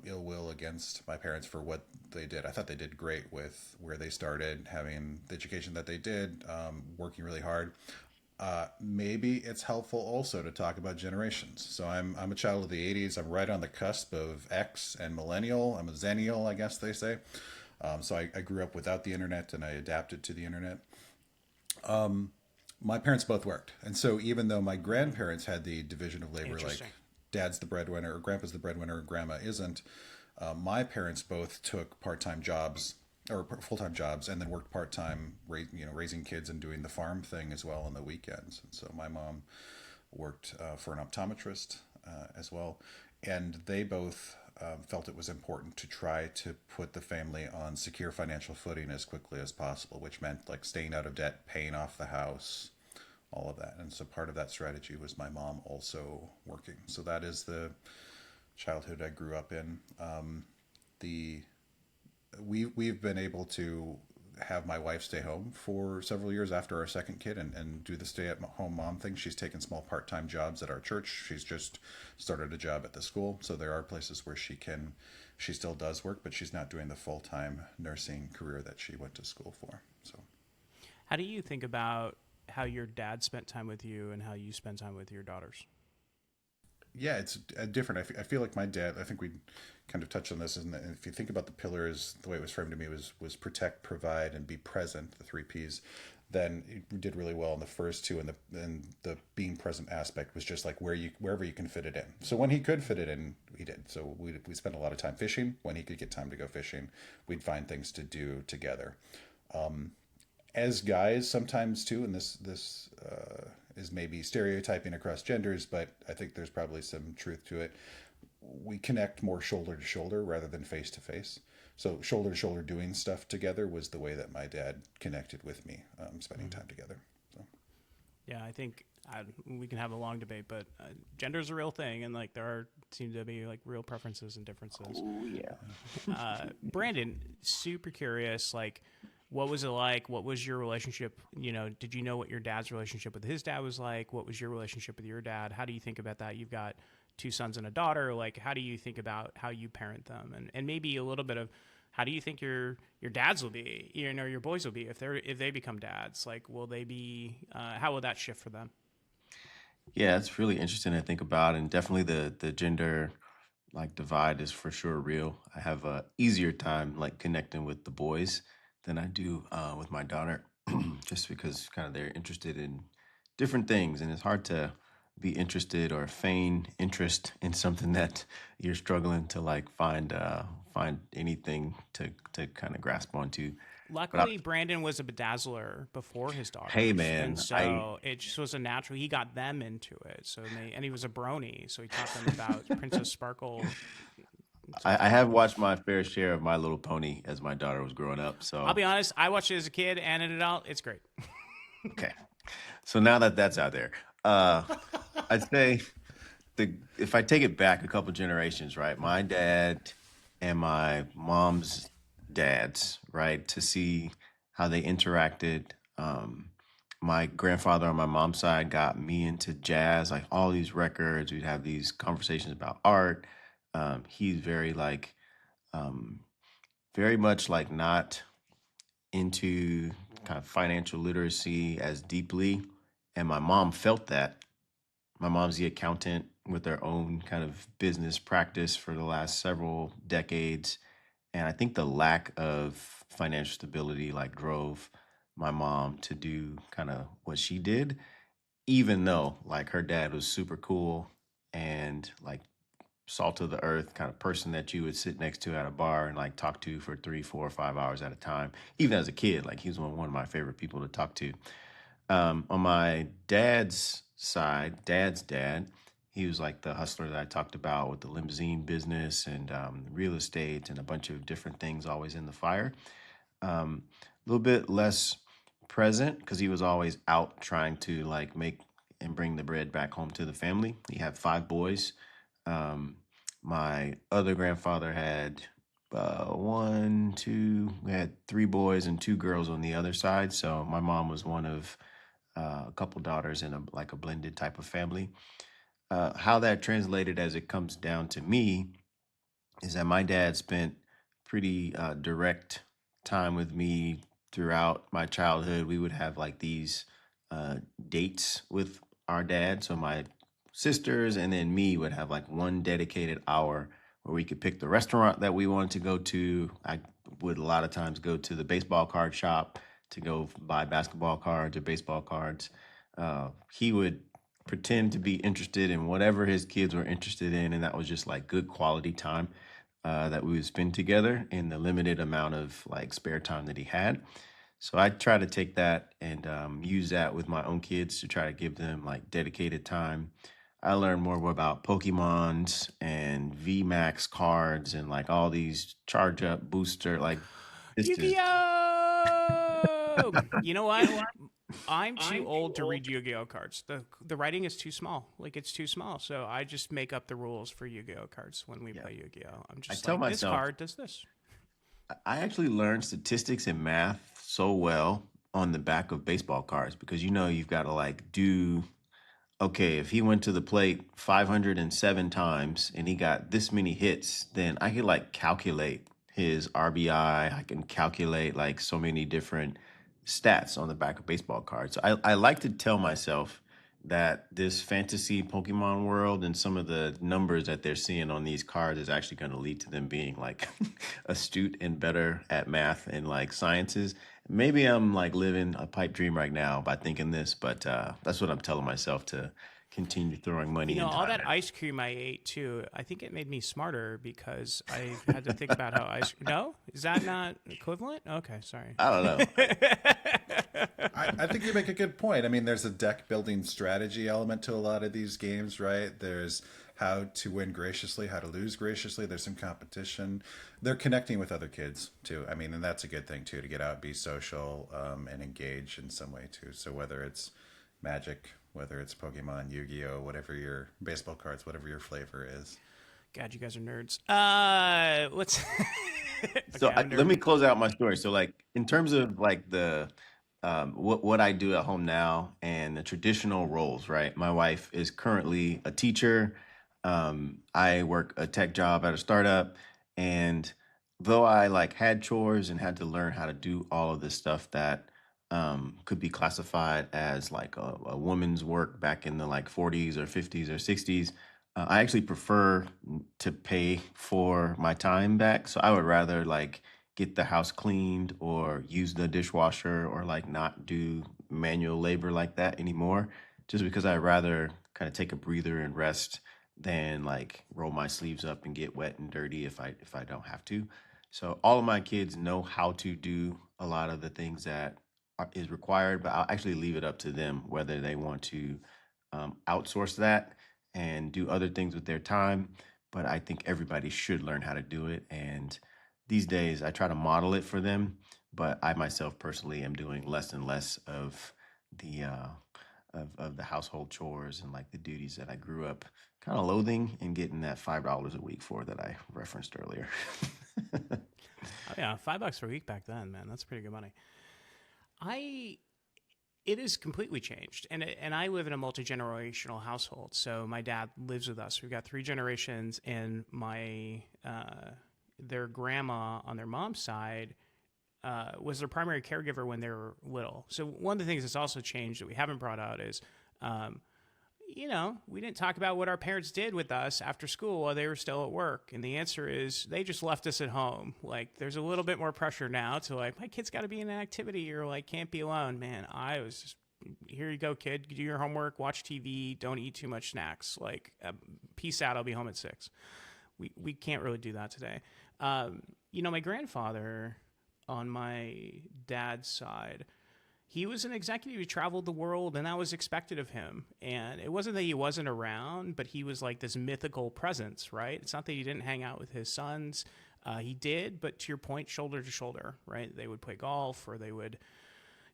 ill will against my parents for what they did. I thought they did great with where they started, having the education that they did, working really hard. Maybe it's helpful also to talk about generations. So I'm a child of the 80s. I'm right on the cusp of X and millennial. I'm a zennial, I guess they say. So I grew up without the internet and I adapted to the internet. My parents both worked. And so even though my grandparents had the division of labor, like dad's the breadwinner or grandpa's the breadwinner or grandma isn't, my parents both took part-time jobs or full-time jobs and then worked part-time, raising kids and doing the farm thing as well on the weekends. And so my mom worked for an optometrist as well. And they both felt it was important to try to put the family on secure financial footing as quickly as possible, which meant like staying out of debt, paying off the house, all of that. And so part of that strategy was my mom also working. So that is the childhood I grew up in. We've been able to have my wife stay home for several years after our second kid and do the stay-at-home mom thing. She's taken small part-time jobs at our church. She's just started a job at the school. So there are places where she still does work, but she's not doing the full-time nursing career that she went to school for. So how do you think about how your dad spent time with you and how you spend time with your daughters? Yeah, it's different. I feel like my dad, I think we kind of touched on this, and if you think about the pillars, the way it was framed to me was protect, provide, and be present, the 3 Ps. then it did really well in the first two, and the being present aspect was just like wherever you can fit it in. So when he could fit it in, he did. So we spent a lot of time fishing. When he could get time to go fishing, we'd find things to do together. As guys, sometimes too, and this is maybe stereotyping across genders, but I think there's probably some truth to it. We connect more shoulder to shoulder rather than face to face. So shoulder to shoulder doing stuff together was the way that my dad connected with me, spending time together. So. Yeah, I think we can have a long debate, but gender is a real thing, and like there seem to be like real preferences and differences. Oh yeah. Brandon, super curious, like what was it like? What was your relationship? You know, did you know what your dad's relationship with his dad was like? What was your relationship with your dad? How do you think about that? You've got 2 sons and a daughter. Like, how do you think about how you parent them? And maybe a little bit of how do you think your dads will be, you know, your boys will be if they become dads? Like, will they be? How will that shift for them? Yeah, it's really interesting to think about, and definitely the gender like divide is for sure real. I have a easier time like connecting with the boys than I do with my daughter, just because kind of they're interested in different things, and it's hard to be interested or feign interest in something that you're struggling to like find anything to kind of grasp onto. Luckily, Brandon was a bedazzler before his daughters. Hey, man, and so it just was a natural. He got them into it, and he was a brony, so he taught them about Princess Sparkle. I have watched my fair share of My Little Pony as my daughter was growing up. So I'll be honest, I watched it as a kid and an adult. It's great. okay, so now that that's out there, I'd say if I take it back a couple generations, right? My dad and my mom's dads, right? To see how they interacted. My grandfather on my mom's side got me into jazz, like all these records. We'd have these conversations about art. He's very like, very much like not into kind of financial literacy as deeply. And my mom felt that. My mom's the accountant with their own kind of business practice for the last several decades. And I think the lack of financial stability like drove my mom to do kind of what she did, even though like her dad was super cool and like salt of the earth kind of person that you would sit next to at a bar and like talk to for 3, 4, 5 hours at a time. Even as a kid, like he was one of my favorite people to talk to. On my dad's side, dad's dad, he was like the hustler that I talked about with the limousine business and real estate and a bunch of different things always in the fire. A little bit less present because he was always out trying to like make and bring the bread back home to the family. He had 5 boys. My other grandfather had we had 3 boys and 2 girls on the other side. So my mom was one of a couple daughters in a blended type of family. How that translated as it comes down to me is that my dad spent pretty direct time with me throughout my childhood. We would have like these dates with our dad. So my sisters and then me would have like one dedicated hour where we could pick the restaurant that we wanted to go to. I would a lot of times go to the baseball card shop to go buy basketball cards or baseball cards. He would pretend to be interested in whatever his kids were interested in, and that was just like good quality time that we would spend together in the limited amount of like spare time that he had. So I try to take that and use that with my own kids to try to give them like dedicated time. I learned more about Pokemons and VMAX cards and like all these charge up booster like Yu-Gi-Oh! You know what? I'm too old to read Yu-Gi-Oh cards. The writing is too small. Like it's too small. So I just make up the rules for Yu-Gi-Oh cards when we play Yu-Gi-Oh. I'm just tell like, this myself- card does this. I actually learned statistics and math so well on the back of baseball cards because you've got to like do okay, if he went to the plate 507 times and he got this many hits, then I could like calculate his RBI. I can calculate like so many different stats on the back of baseball cards. So I like to tell myself that this fantasy Pokemon world and some of the numbers that they're seeing on these cards is actually going to lead to them being like astute and better at math and like sciences. Maybe I'm like living a pipe dream right now by thinking this, but that's what I'm telling myself to continue throwing money and All time that at. ice cream I ate too, I think it made me smarter because I had to think about how ice. No, is that not equivalent? Okay, sorry. I don't know. I think you make a good point. I mean, there's a deck building strategy element to a lot of these games, right? There's how to win graciously, how to lose graciously. There's some competition. They're connecting with other kids too. I mean, and that's a good thing too, to get out, be social, and engage in some way too. So whether it's Magic, whether it's Pokemon, Yu-Gi-Oh, whatever your baseball cards, whatever your flavor is. God, you guys are nerds. Let's. So Okay, I'm a let nerd. me close out my story. So like in terms of like the what I do at home now and the traditional roles, right? My wife is currently a teacher. I work a tech job at a startup, and though I like had chores and had to learn how to do all of this stuff that could be classified as like a woman's work back in the like 40s or 50s or 60s, I actually prefer to pay for my time back. So I would rather like get the house cleaned or use the dishwasher or like not do manual labor like that anymore, just because I'd rather kind of take a breather and rest than like roll my sleeves up and get wet and dirty if I don't have to. So all of my kids know how to do a lot of the things that is required, but I'll actually leave it up to them whether they want to outsource that and do other things with their time. But I think everybody should learn how to do it. And these days, I try to model it for them, but I myself personally am doing less and less of the of the household chores and like the duties that I grew up kind of loathing and getting that $5 a week for that I referenced earlier. Oh, yeah, $5 per week back then, man. That's pretty good money. It has completely changed, and I live in a multi-generational household. So my dad lives with us. We've got three generations, and my their grandma on their mom's side was their primary caregiver when they were little. So one of the things that's also changed that we haven't brought out is, we didn't talk about what our parents did with us after school while they were still at work. And the answer is they just left us at home. Like, there's a little bit more pressure now to like, my kid's got to be in an activity or like can't be alone. Man, I was just, here you go, kid. Do your homework, watch TV, don't eat too much snacks. Like, peace out. I'll be home at 6. We can't really do that today. My grandfather on my dad's side, he was an executive who traveled the world, and that was expected of him. And it wasn't that he wasn't around, but he was like this mythical presence, right? It's not that he didn't hang out with his sons. He did, but to your point, shoulder to shoulder, right? They would play golf, or they would,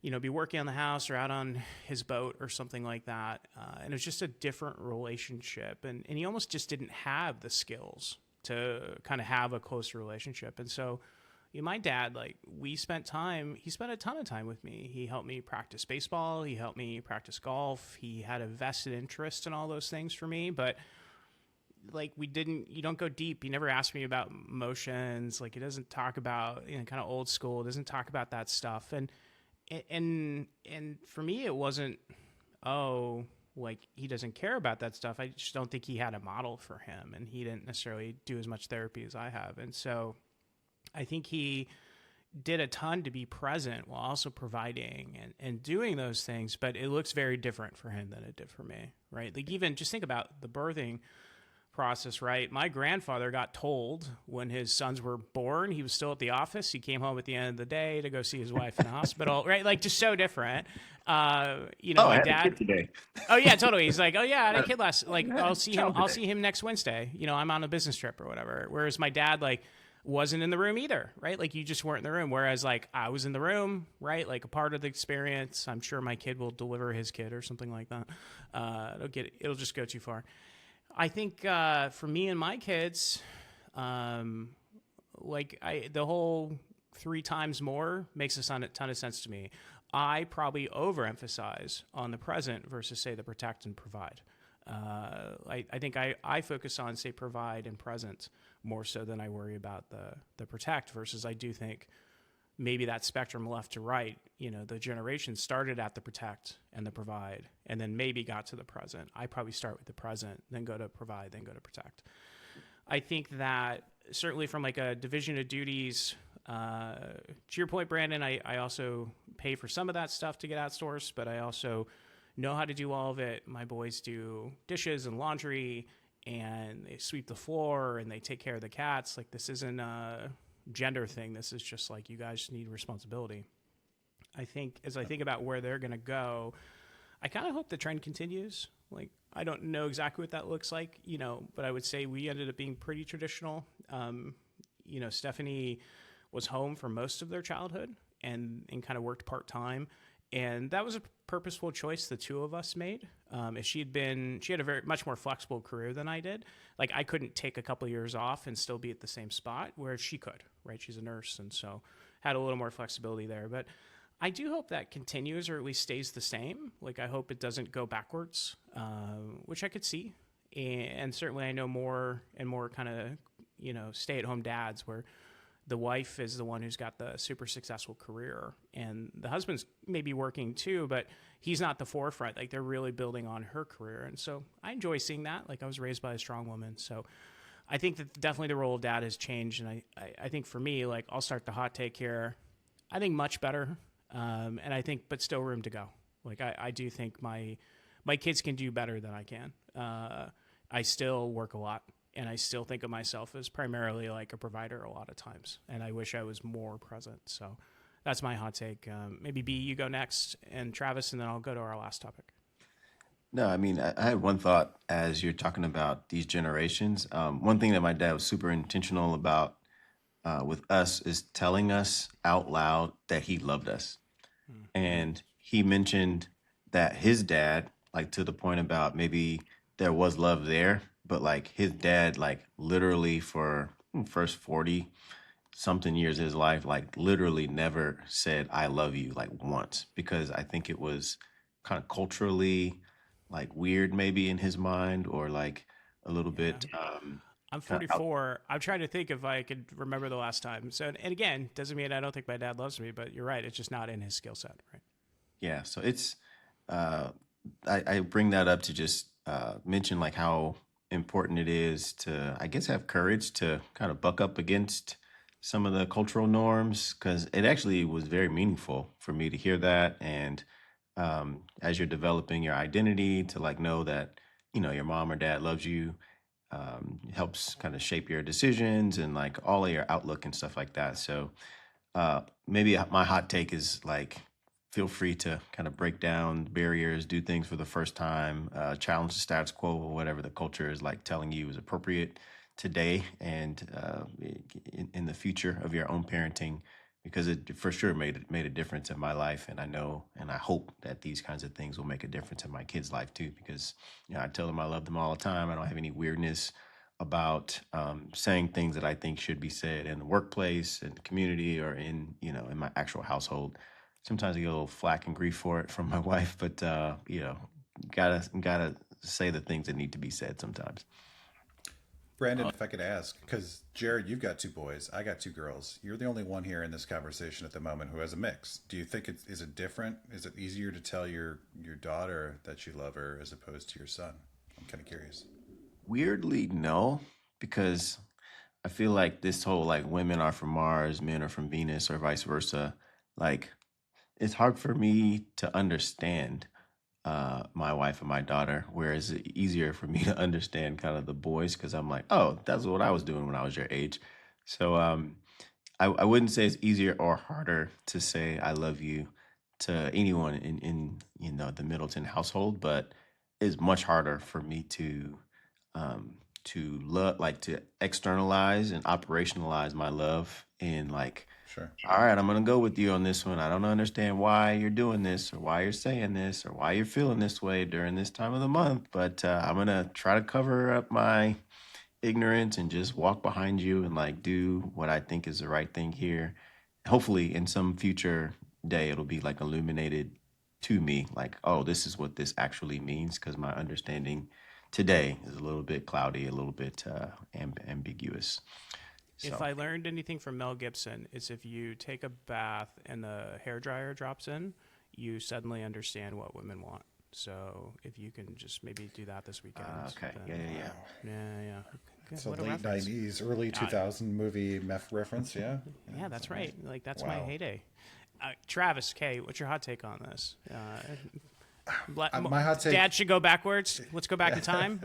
be working on the house or out on his boat or something like that. And it was just a different relationship. And he almost just didn't have the skills to kind of have a close relationship. And so, my dad, he spent a ton of time with me. He helped me practice baseball. He helped me practice golf. He had a vested interest in all those things for me. But you don't go deep. He never asked me about emotions. He doesn't talk about, kind of old school. He doesn't talk about that stuff. And for me, it wasn't, he doesn't care about that stuff. I just don't think he had a model for him. And he didn't necessarily do as much therapy as I have. And so I think he did a ton to be present while also providing and doing those things, but it looks very different for him than it did for me, right? Even just think about the birthing process, right? My grandfather got told when his sons were born, he was still at the office. He came home at the end of the day to go see his wife in the hospital, right? Just so different. I My had a dad kid today. Oh yeah, totally. He's like, oh yeah, I had a kid last. I'll see him. child I'll today. see him next Wednesday. I'm on a business trip or whatever. Whereas my dad wasn't in the room either, right? You just weren't in the room. Whereas I was in the room, right? A part of the experience. I'm sure my kid will deliver his kid or something like that. It'll just go too far. I think for me and my kids, the whole 3 times more makes a ton of sense to me. I probably overemphasize on the present versus say the protect and provide. I think I focus on say provide and present more so than I worry about the protect versus I do think maybe that spectrum left to right, the generation started at the protect and the provide, and then maybe got to the present. I probably start with the present, then go to provide, then go to protect. I think that certainly from like a division of duties, to your point, Brandon, I also pay for some of that stuff to get outsourced, but I also know how to do all of it. My boys do dishes and laundry, and they sweep the floor, and they take care of the cats. Like, this isn't a gender thing. This is just like, you guys need responsibility. I think as I think about where they're going to go, I kind of hope the trend continues. Like, I don't know exactly what that looks like, but I would say we ended up being pretty traditional. Stephanie was home for most of their childhood and kind of worked part-time. And that was a purposeful choice the two of us made. If she had a very much more flexible career than I did. Like, I couldn't take a couple of years off and still be at the same spot, where she could, right? She's a nurse, and so had a little more flexibility there. But I do hope that continues, or at least stays the same. Like, I hope it doesn't go backwards, which I could see. And certainly I know more and more kind of, stay-at-home dads where the wife is the one who's got the super successful career, and the husband's maybe working too, but he's not the forefront. Like, they're really building on her career. And so I enjoy seeing that. Like, I was raised by a strong woman. So I think that definitely the role of dad has changed. And I think for me, like, I'll start the hot take here. I think much better. And I think, but still room to go. Like, I do think my kids can do better than I can. I still work a lot. And I still think of myself as primarily like a provider a lot of times. And I wish I was more present. So that's my hot take. Maybe B, you go next, and Travis, and then I'll go to our last topic. No, I mean, I had one thought as you're talking about these generations. One thing that my dad was super intentional about with us is telling us out loud that he loved us. And he mentioned that his dad, like, to the point about maybe there was love there, but like his dad, like, literally for first 40 something years of his life, like, literally never said I love you, like, once, because I think it was kind of culturally, like, weird maybe in his mind, or like a little bit I'm 44. I'm trying to think if I could remember the last time. So, and again, doesn't mean I don't think my dad loves me, but you're right. It's just not in his skill set, right? Yeah, so it's I bring that up to just mention like how important it is to, I guess, have courage to kind of buck up against some of the cultural norms, because it actually was very meaningful for me to hear that. And as you're developing your identity, to like know that your mom or dad loves you, helps kind of shape your decisions and like all of your outlook and stuff like that. So maybe my hot take is like, feel free to kind of break down barriers, do things for the first time, challenge the status quo or whatever the culture is like telling you is appropriate today and in the future of your own parenting, because it for sure made a difference in my life. And I know and I hope that these kinds of things will make a difference in my kids' life too, because I tell them I love them all the time. I don't have any weirdness about saying things that I think should be said in the workplace, in the community, or in my actual household. Sometimes I get a little flack and grief for it from my wife, but gotta say the things that need to be said sometimes. Brandon, if I could ask, because Jarad, you've got two boys, I got two girls. You're the only one here in this conversation at the moment who has a mix. Do you think is it different? Is it easier to tell your daughter that you love her as opposed to your son? I'm kind of curious. Weirdly, no, because I feel like this whole like women are from Mars, men are from Venus, or vice versa. Like, it's hard for me to understand my wife and my daughter, whereas it's easier for me to understand kind of the boys, because I'm like, oh, that's what I was doing when I was your age. So I wouldn't say it's easier or harder to say I love you to anyone in the Middleton household, but it's much harder for me to love, like, to externalize and operationalize my love in like, Sure. all right, I'm going to go with you on this one. I don't understand why you're doing this or why you're saying this or why you're feeling this way during this time of the month, but I'm going to try to cover up my ignorance and just walk behind you and like do what I think is the right thing here. Hopefully in some future day, it'll be like illuminated to me, like, oh, this is what this actually means, because my understanding today is a little bit cloudy, a little bit ambiguous. If I learned anything from Mel Gibson, it's if you take a bath and the hairdryer drops in, you suddenly understand what women want. So if you can just maybe do that this weekend. Okay. Then, Yeah. Yeah. It's a What late reference. 90s, early 2000 movie meth reference, yeah? Yeah, that's right. Like, that's Wow. my heyday. Travis, Kay, what's your hot take on this? My hot take... Dad should go backwards. Let's go back in time.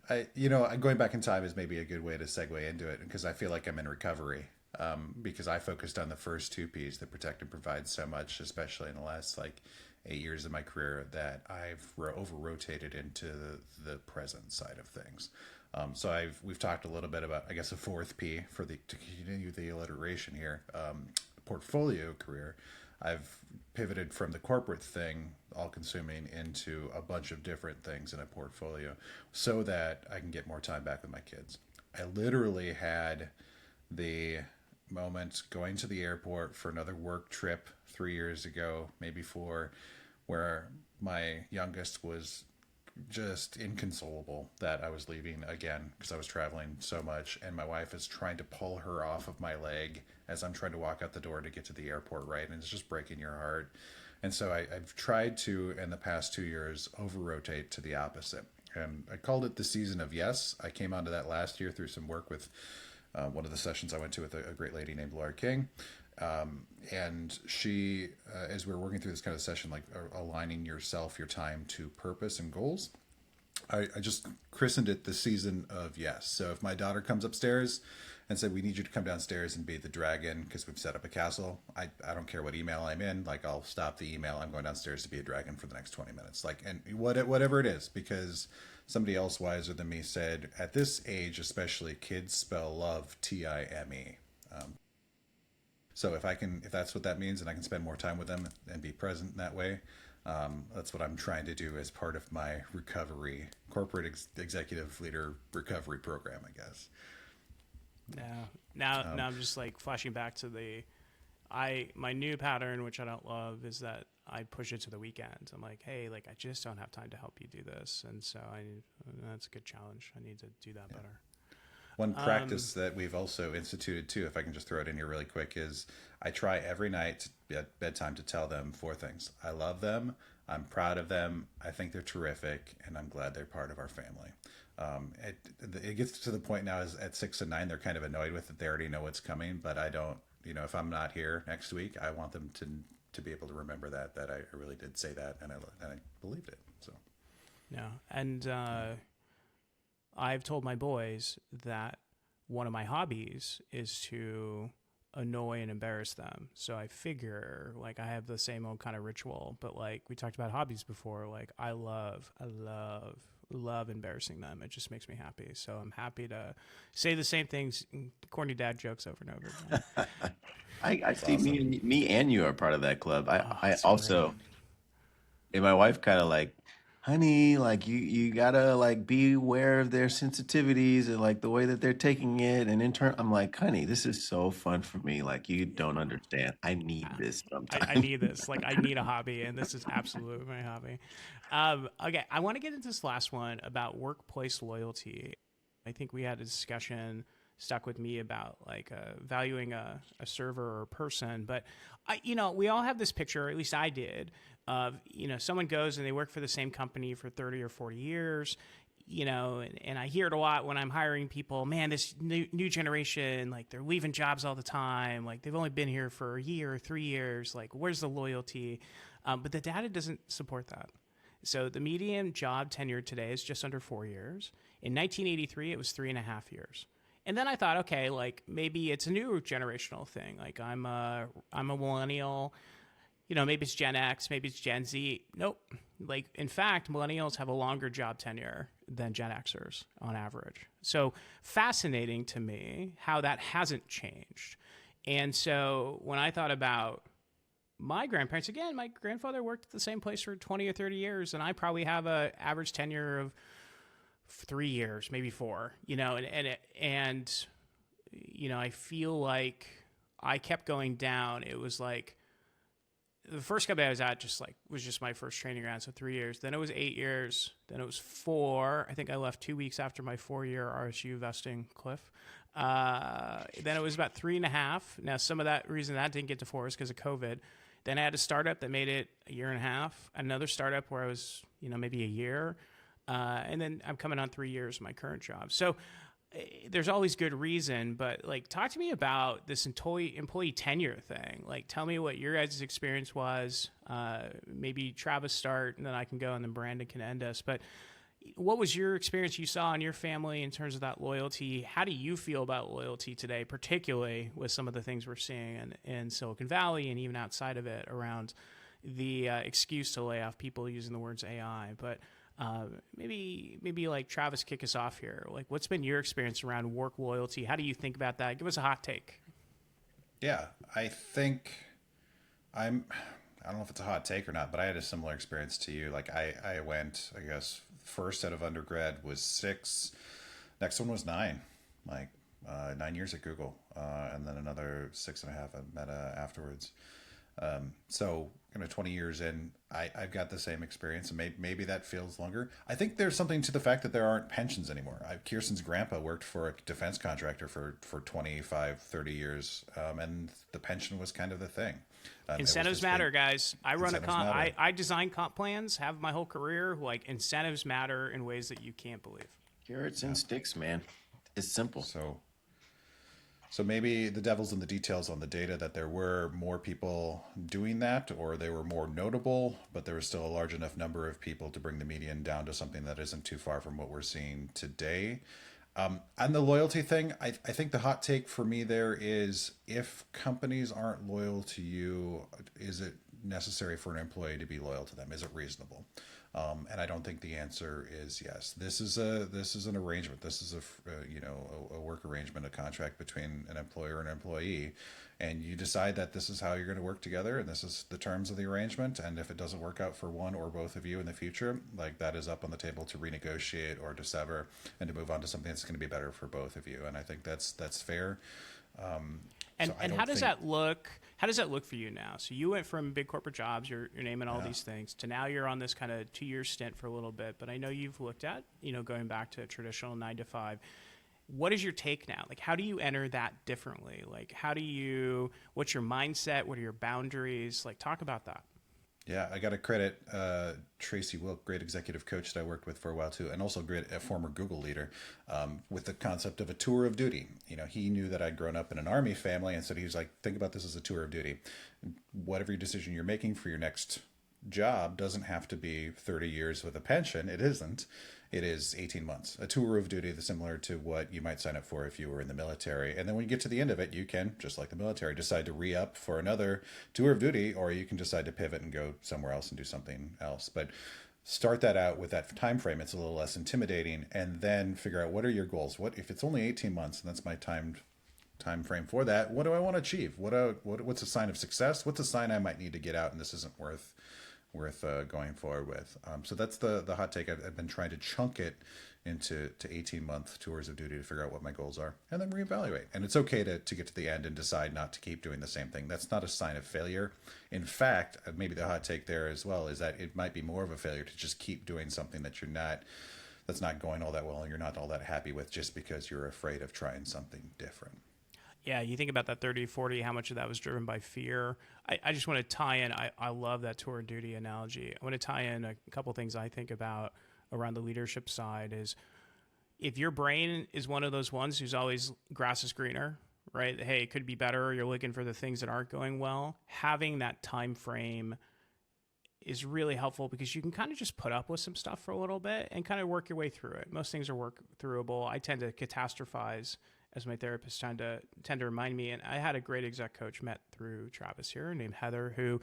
Going back in time is maybe a good way to segue into it, because I feel like I'm in recovery, because I focused on the first two P's, that protect and provide, so much, especially in the last 8 years of my career, that I've over-rotated into the present side of things. So we've talked a little bit about, I guess, a fourth P to continue the alliteration here, portfolio career. I've pivoted from the corporate thing, all consuming, into a bunch of different things in a portfolio so that I can get more time back with my kids. I literally had the moment going to the airport for another work trip 3 years ago, maybe 4, where my youngest was just inconsolable that I was leaving again, because I was traveling so much, and my wife is trying to pull her off of my leg as I'm trying to walk out the door to get to the airport, right? And it's just breaking your heart. And so I've tried to, in the past 2 years, over-rotate to the opposite. And I called it the season of yes. I came onto that last year through some work with one of the sessions I went to with a great lady named Laura King. And she, as we were working through this kind of session, aligning yourself, your time to purpose and goals, I just christened it the season of yes. So if my daughter comes upstairs and said, we need you to come downstairs and be the dragon because we've set up a castle, I don't care what email I'm in, I'll stop the email. I'm going downstairs to be a dragon for the next 20 minutes. And whatever it is, because somebody else wiser than me said, at this age, especially, kids spell love Time. So if that's what that means, and I can spend more time with them and be present in that way, that's what I'm trying to do as part of my recovery, corporate executive leader recovery program, I guess. Now I'm just flashing back to my new pattern, which I don't love, is that I push it to the weekend. I'm like, hey, I just don't have time to help you do this, and so that's a good challenge. I need to do that better. One practice that we've also instituted too, if I can just throw it in here really quick, is I try every night at bedtime to tell them 4 things. I love them, I'm proud of them, I think they're terrific, and I'm glad they're part of our family. It gets to the point now is at 6 and 9, they're kind of annoyed with it. They already know what's coming, but I don't, if I'm not here next week, I want them to be able to remember that I really did say that, and I believed it. So. Yeah. And, I've told my boys that one of my hobbies is to annoy and embarrass them. So I figure I have the same old kind of ritual, but we talked about hobbies before, I love embarrassing them. It just makes me happy. So I'm happy to say the same things, corny dad jokes over and over again. I see awesome. me and you are part of that club. I also, great. and my wife kind of honey, you gotta be aware of their sensitivities and the way that they're taking it. And in turn, I'm like, honey, this is so fun for me. You don't understand. I need this sometimes. I need this. I need a hobby, and this is absolutely my hobby. Okay, I want to get into this last one about workplace loyalty. I think we had a discussion stuck with me about valuing a server or a person, but we all have this picture, or at least I did, of someone goes and they work for the same company for 30 or 40 years, and I hear it a lot when I'm hiring people. Man, this new generation, they're leaving jobs all the time, they've only been here for a year or 3 years, where's the loyalty? But the data doesn't support that. So the median job tenure today is just under 4 years. In 1983, it was 3.5 years. And then I thought, okay, maybe it's a new generational thing. I'm a millennial, maybe it's Gen X, maybe it's Gen Z. Nope. In fact, millennials have a longer job tenure than Gen Xers on average. So fascinating to me how that hasn't changed. And so when I thought about my grandparents, again, my grandfather worked at the same place for 20 or 30 years, and I probably have an average tenure of 3 years, maybe 4, and I feel like I kept going down. It was the first company I was at was just my first training ground, so 3 years. Then it was 8 years. Then it was 4. I think I left 2 weeks after my 4-year RSU vesting cliff. Then it was about 3.5. Now, some of that reason that didn't get to 4 is because of COVID. Then I had a startup that made it a year and a half. Another startup where I was, maybe a year. And then I'm coming on 3 years of my current job. So there's always good reason, but like, talk to me about this employee tenure thing. Like, tell me what your guys' experience was. Maybe Travis start, and then I can go, and then Brandon can end us. But what was your experience you saw in your family in terms of that loyalty? How do you feel about loyalty today, particularly with some of the things we're seeing in Silicon Valley and even outside of it around the excuse to lay off people using the words AI? But maybe like Travis, kick us off here. Like, what's been your experience around work loyalty? How do you think about that? Give us a hot take. Yeah, I think I don't know if it's a hot take or not, but I had a similar experience to you. Like I went, I guess, first out of undergrad was 6. Next one was 9, like 9 years at Google, and then another 6.5 at Meta afterwards. So 20 years in, I've got the same experience, and maybe that feels longer. I think there's something to the fact that there aren't pensions anymore. Kirsten's grandpa worked for a defense contractor for 25, 30 years, and the pension was kind of the thing. Incentives matter, guys. I run I design comp plans, have my whole career. Like, incentives matter in ways that you can't believe. Carrots and sticks, man. It's simple. So maybe the devil's in the details on the data, that there were more people doing that, or they were more notable, but there was still a large enough number of people to bring the median down to something that isn't too far from what we're seeing today. And the loyalty thing, I think the hot take for me there is, if companies aren't loyal to you, is it necessary for an employee to be loyal to them? Is it reasonable? And I don't think the answer is yes. This is an arrangement. This is a work arrangement, a contract between an employer and an employee, and you decide that this is how you're going to work together, and this is the terms of the arrangement. And if it doesn't work out for one or both of you in the future, like, that is up on the table to renegotiate or to sever and to move on to something that's going to be better for both of you. And I think that's fair. And how does that look? How does that look for you now? So you went from big corporate jobs, you're naming all these things, to now you're on this kind of 2-year stint for a little bit. But I know you've looked at, going back to a traditional 9 to 5. What is your take now? Like, how do you enter that differently? Like, what's your mindset? What are your boundaries? Like, talk about that. Yeah, I got to credit Tracy Wilk, great executive coach that I worked with for a while too, and also a former Google leader, with the concept of a tour of duty. He knew that I'd grown up in an Army family, and so he was like, think about this as a tour of duty. Whatever your decision you're making for your next job doesn't have to be 30 years with a pension. It isn't. It is 18 months. A tour of duty that's similar to what you might sign up for if you were in the military. And then when you get to the end of it, you can, just like the military, decide to re-up for another tour of duty, or you can decide to pivot and go somewhere else and do something else. But start that out with that time frame. It's a little less intimidating, and then figure out, what are your goals? What if it's only 18 months, and that's my time frame for that? What do I want to achieve? What's a sign of success? What's a sign I might need to get out and this isn't worth going forward with? So that's the hot take. I've been trying to chunk it into 18-month tours of duty to figure out what my goals are, and then reevaluate. And it's okay to get to the end and decide not to keep doing the same thing. That's not a sign of failure. In fact, maybe the hot take there as well is that it might be more of a failure to just keep doing something that's not going all that well and you're not all that happy with, just because you're afraid of trying something different. Yeah, you think about that 30-40, how much of that was driven by fear. I just want to tie in, I love that tour of duty analogy. I want to tie in a couple things I think about around the leadership side is, if your brain is one of those ones who's always grass is greener, right? Hey, it could be better, or you're looking for the things that aren't going well, having that time frame is really helpful, because you can kind of just put up with some stuff for a little bit and kind of work your way through it. Most things are work throughable. I tend to catastrophize, as my therapist tend to remind me. And I had a great exec coach, met through Travis here, named Heather, who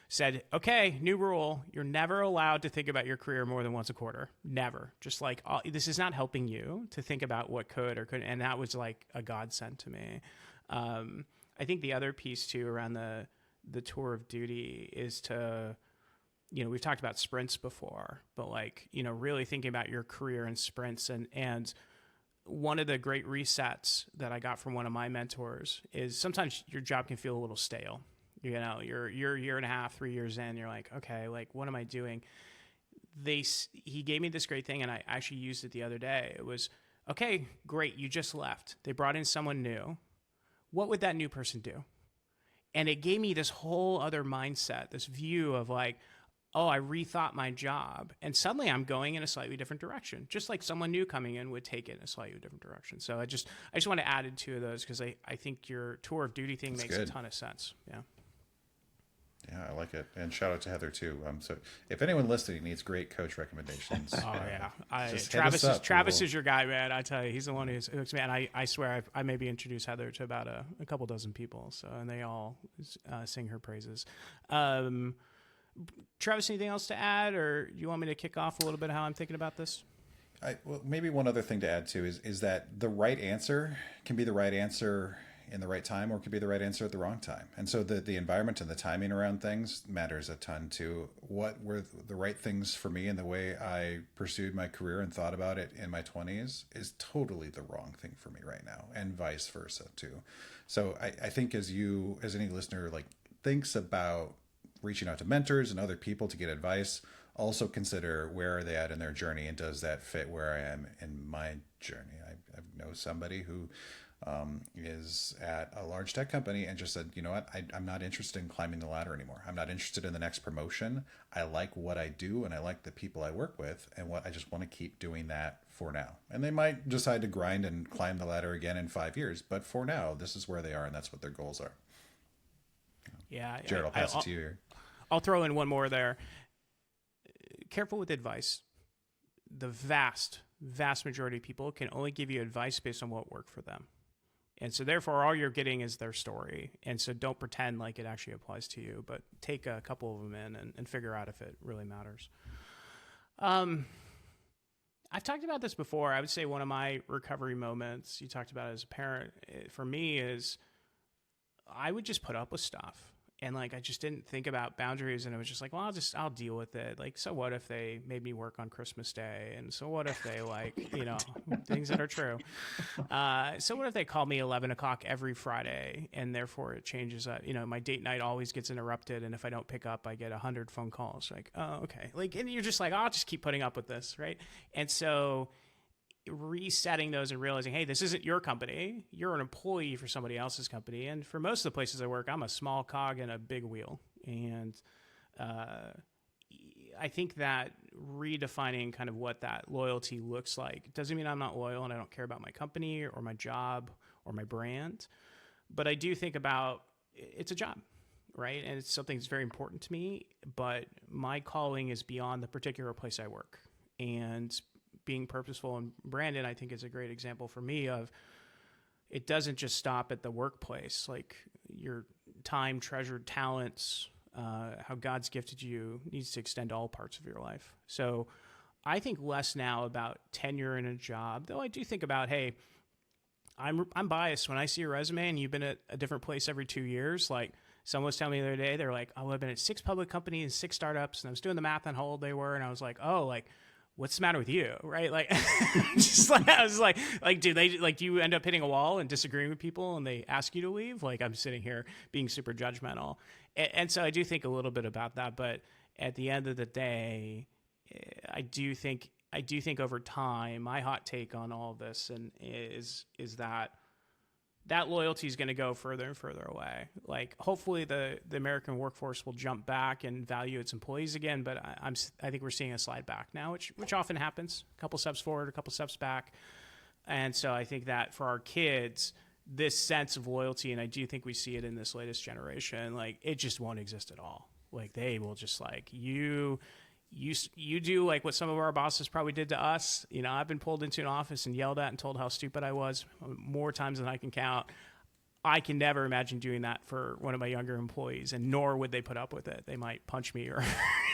said, okay, new rule, you're never allowed to think about your career more than once a quarter. Never. Just like, this is not helping you to think about what could or couldn't. And that was like a godsend to me. I think the other piece too around the tour of duty is to, we've talked about sprints before, but like, really thinking about your career in sprints. And one of the great resets that I got from one of my mentors is, sometimes your job can feel a little stale. You know, you're a year and a half, 3 years in, you're like, okay, like, what am I doing? He gave me this great thing, and I actually used it the other day. It was, okay, great, you just left. They brought in someone new. What would that new person do? And it gave me this whole other mindset, this view of like, oh, I rethought my job. And suddenly I'm going in a slightly different direction, just like someone new coming in would take it in a slightly different direction. So I just want to add in two of those because I think your tour of duty thing makes a ton of sense. Yeah. Yeah, I like it. And shout out to Heather too. So if anyone listening needs great coach recommendations, oh yeah, just Travis is your guy, man. I tell you, he's the one who hooks me. And I swear I maybe introduced Heather to about a couple dozen people. So and they all sing her praises. Travis, anything else to add, or you want me to kick off a little bit how I'm thinking about this? Well, maybe one other thing to add too is that the right answer can be the right answer in the right time, or it could be the right answer at the wrong time. And so the environment and the timing around things matters a ton too. What were the right things for me and the way I pursued my career and thought about it in my 20s is totally the wrong thing for me right now, and vice versa too. So I think as any listener like thinks about reaching out to mentors and other people to get advice, also consider where are they at in their journey, and does that fit where I am in my journey. I know somebody who is at a large tech company and just said, you know what, I'm not interested in climbing the ladder anymore. I'm not interested in the next promotion. I like what I do and I like the people I work with, and I just want to keep doing that for now. And they might decide to grind and climb the ladder again in 5 years, but for now, this is where they are and that's what their goals are. Yeah. Jarad, I'll pass it to you here. I'll throw in one more there. Careful with advice. The vast majority of people can only give you advice based on what worked for them. And so therefore all you're getting is their story. And so don't pretend like it actually applies to you, but take a couple of them in and figure out if it really matters. I've talked about this before. I would say one of my recovery moments, you talked about it as a parent, for me is I would just put up with stuff. And like, I just didn't think about boundaries, and it was just like, well, I'll deal with it. Like, so what if they made me work on Christmas Day? And so what if they things that are true. So what if they call me 11 o'clock every Friday, and therefore it changes up, my date night always gets interrupted. And if I don't pick up, I get 100 phone calls. Like, oh, okay. Like, and you're just like, I'll just keep putting up with this. Right. And so resetting those and realizing, hey, this isn't your company. You're an employee for somebody else's company. And for most of the places I work, I'm a small cog in a big wheel. And I think that redefining kind of what that loyalty looks like doesn't mean I'm not loyal and I don't care about my company or my job or my brand. But I do think about it's a job, right? And it's something that's very important to me. But my calling is beyond the particular place I work. And being purposeful, and Brandon, I think, is a great example for me of it doesn't just stop at the workplace. Like your time, treasured talents, how God's gifted you needs to extend to all parts of your life. So I think less now about tenure in a job, though I do think about, hey, I'm biased. When I see your resume and you've been at a different place every 2 years, like someone was telling me the other day, they're like, oh, I've been at 6 public companies and 6 startups, and I was doing the math on how old they were, and I was like, oh, like, what's the matter with you? Right. Like, just like, I was like, do you end up hitting a wall and disagreeing with people and they ask you to leave? Like, I'm sitting here being super judgmental. And so I do think a little bit about that, but at the end of the day, I do think over time, my hot take on all of this is that loyalty is going to go further and further away. Like, hopefully the American workforce will jump back and value its employees again. But I think we're seeing a slide back now, which often happens. A couple steps forward, a couple steps back. And so I think that for our kids, this sense of loyalty, and I do think we see it in this latest generation, like it just won't exist at all. Like they will just like you do like what some of our bosses probably did to us. I've been pulled into an office and yelled at and told how stupid I was more times than I can count. I can never imagine doing that for one of my younger employees, and nor would they put up with it. They might punch me or,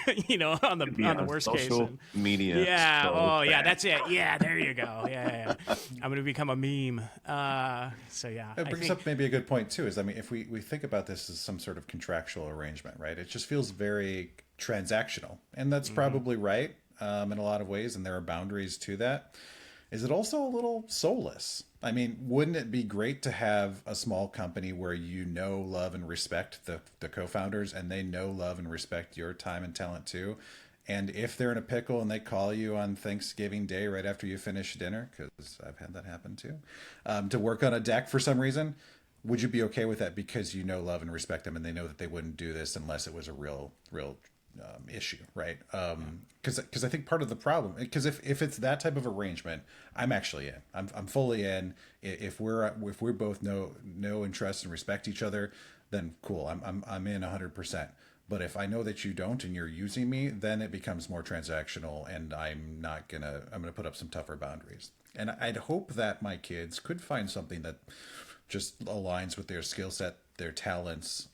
on the worst case. Social media. Yeah. So Oh, yeah. bad. That's it. Yeah. There you go. Yeah. I'm going to become a meme. So yeah. It brings up maybe a good point too. If we think about this as some sort of contractual arrangement, right? It just feels very transactional, and that's probably right in a lot of ways, and there are boundaries to that. is it also a little soulless? I mean, wouldn't it be great to have a small company where you know, love, and respect the co-founders, and they know, love, and respect your time and talent too? And if they're in a pickle and they call you on Thanksgiving Day right after you finish dinner, because I've had that happen too, to work on a deck for some reason, would you be okay with that because you know, love, and respect them, and they know that they wouldn't do this unless it was a real issue, right? Because I think part of the problem, because if it's that type of arrangement, I'm actually in. I'm fully in. If we both know and trust and respect each other, then cool. I'm in 100%. But if I know that you don't and you're using me, then it becomes more transactional, and I'm gonna put up some tougher boundaries. And I'd hope that my kids could find something that just aligns with their skill set, their talents,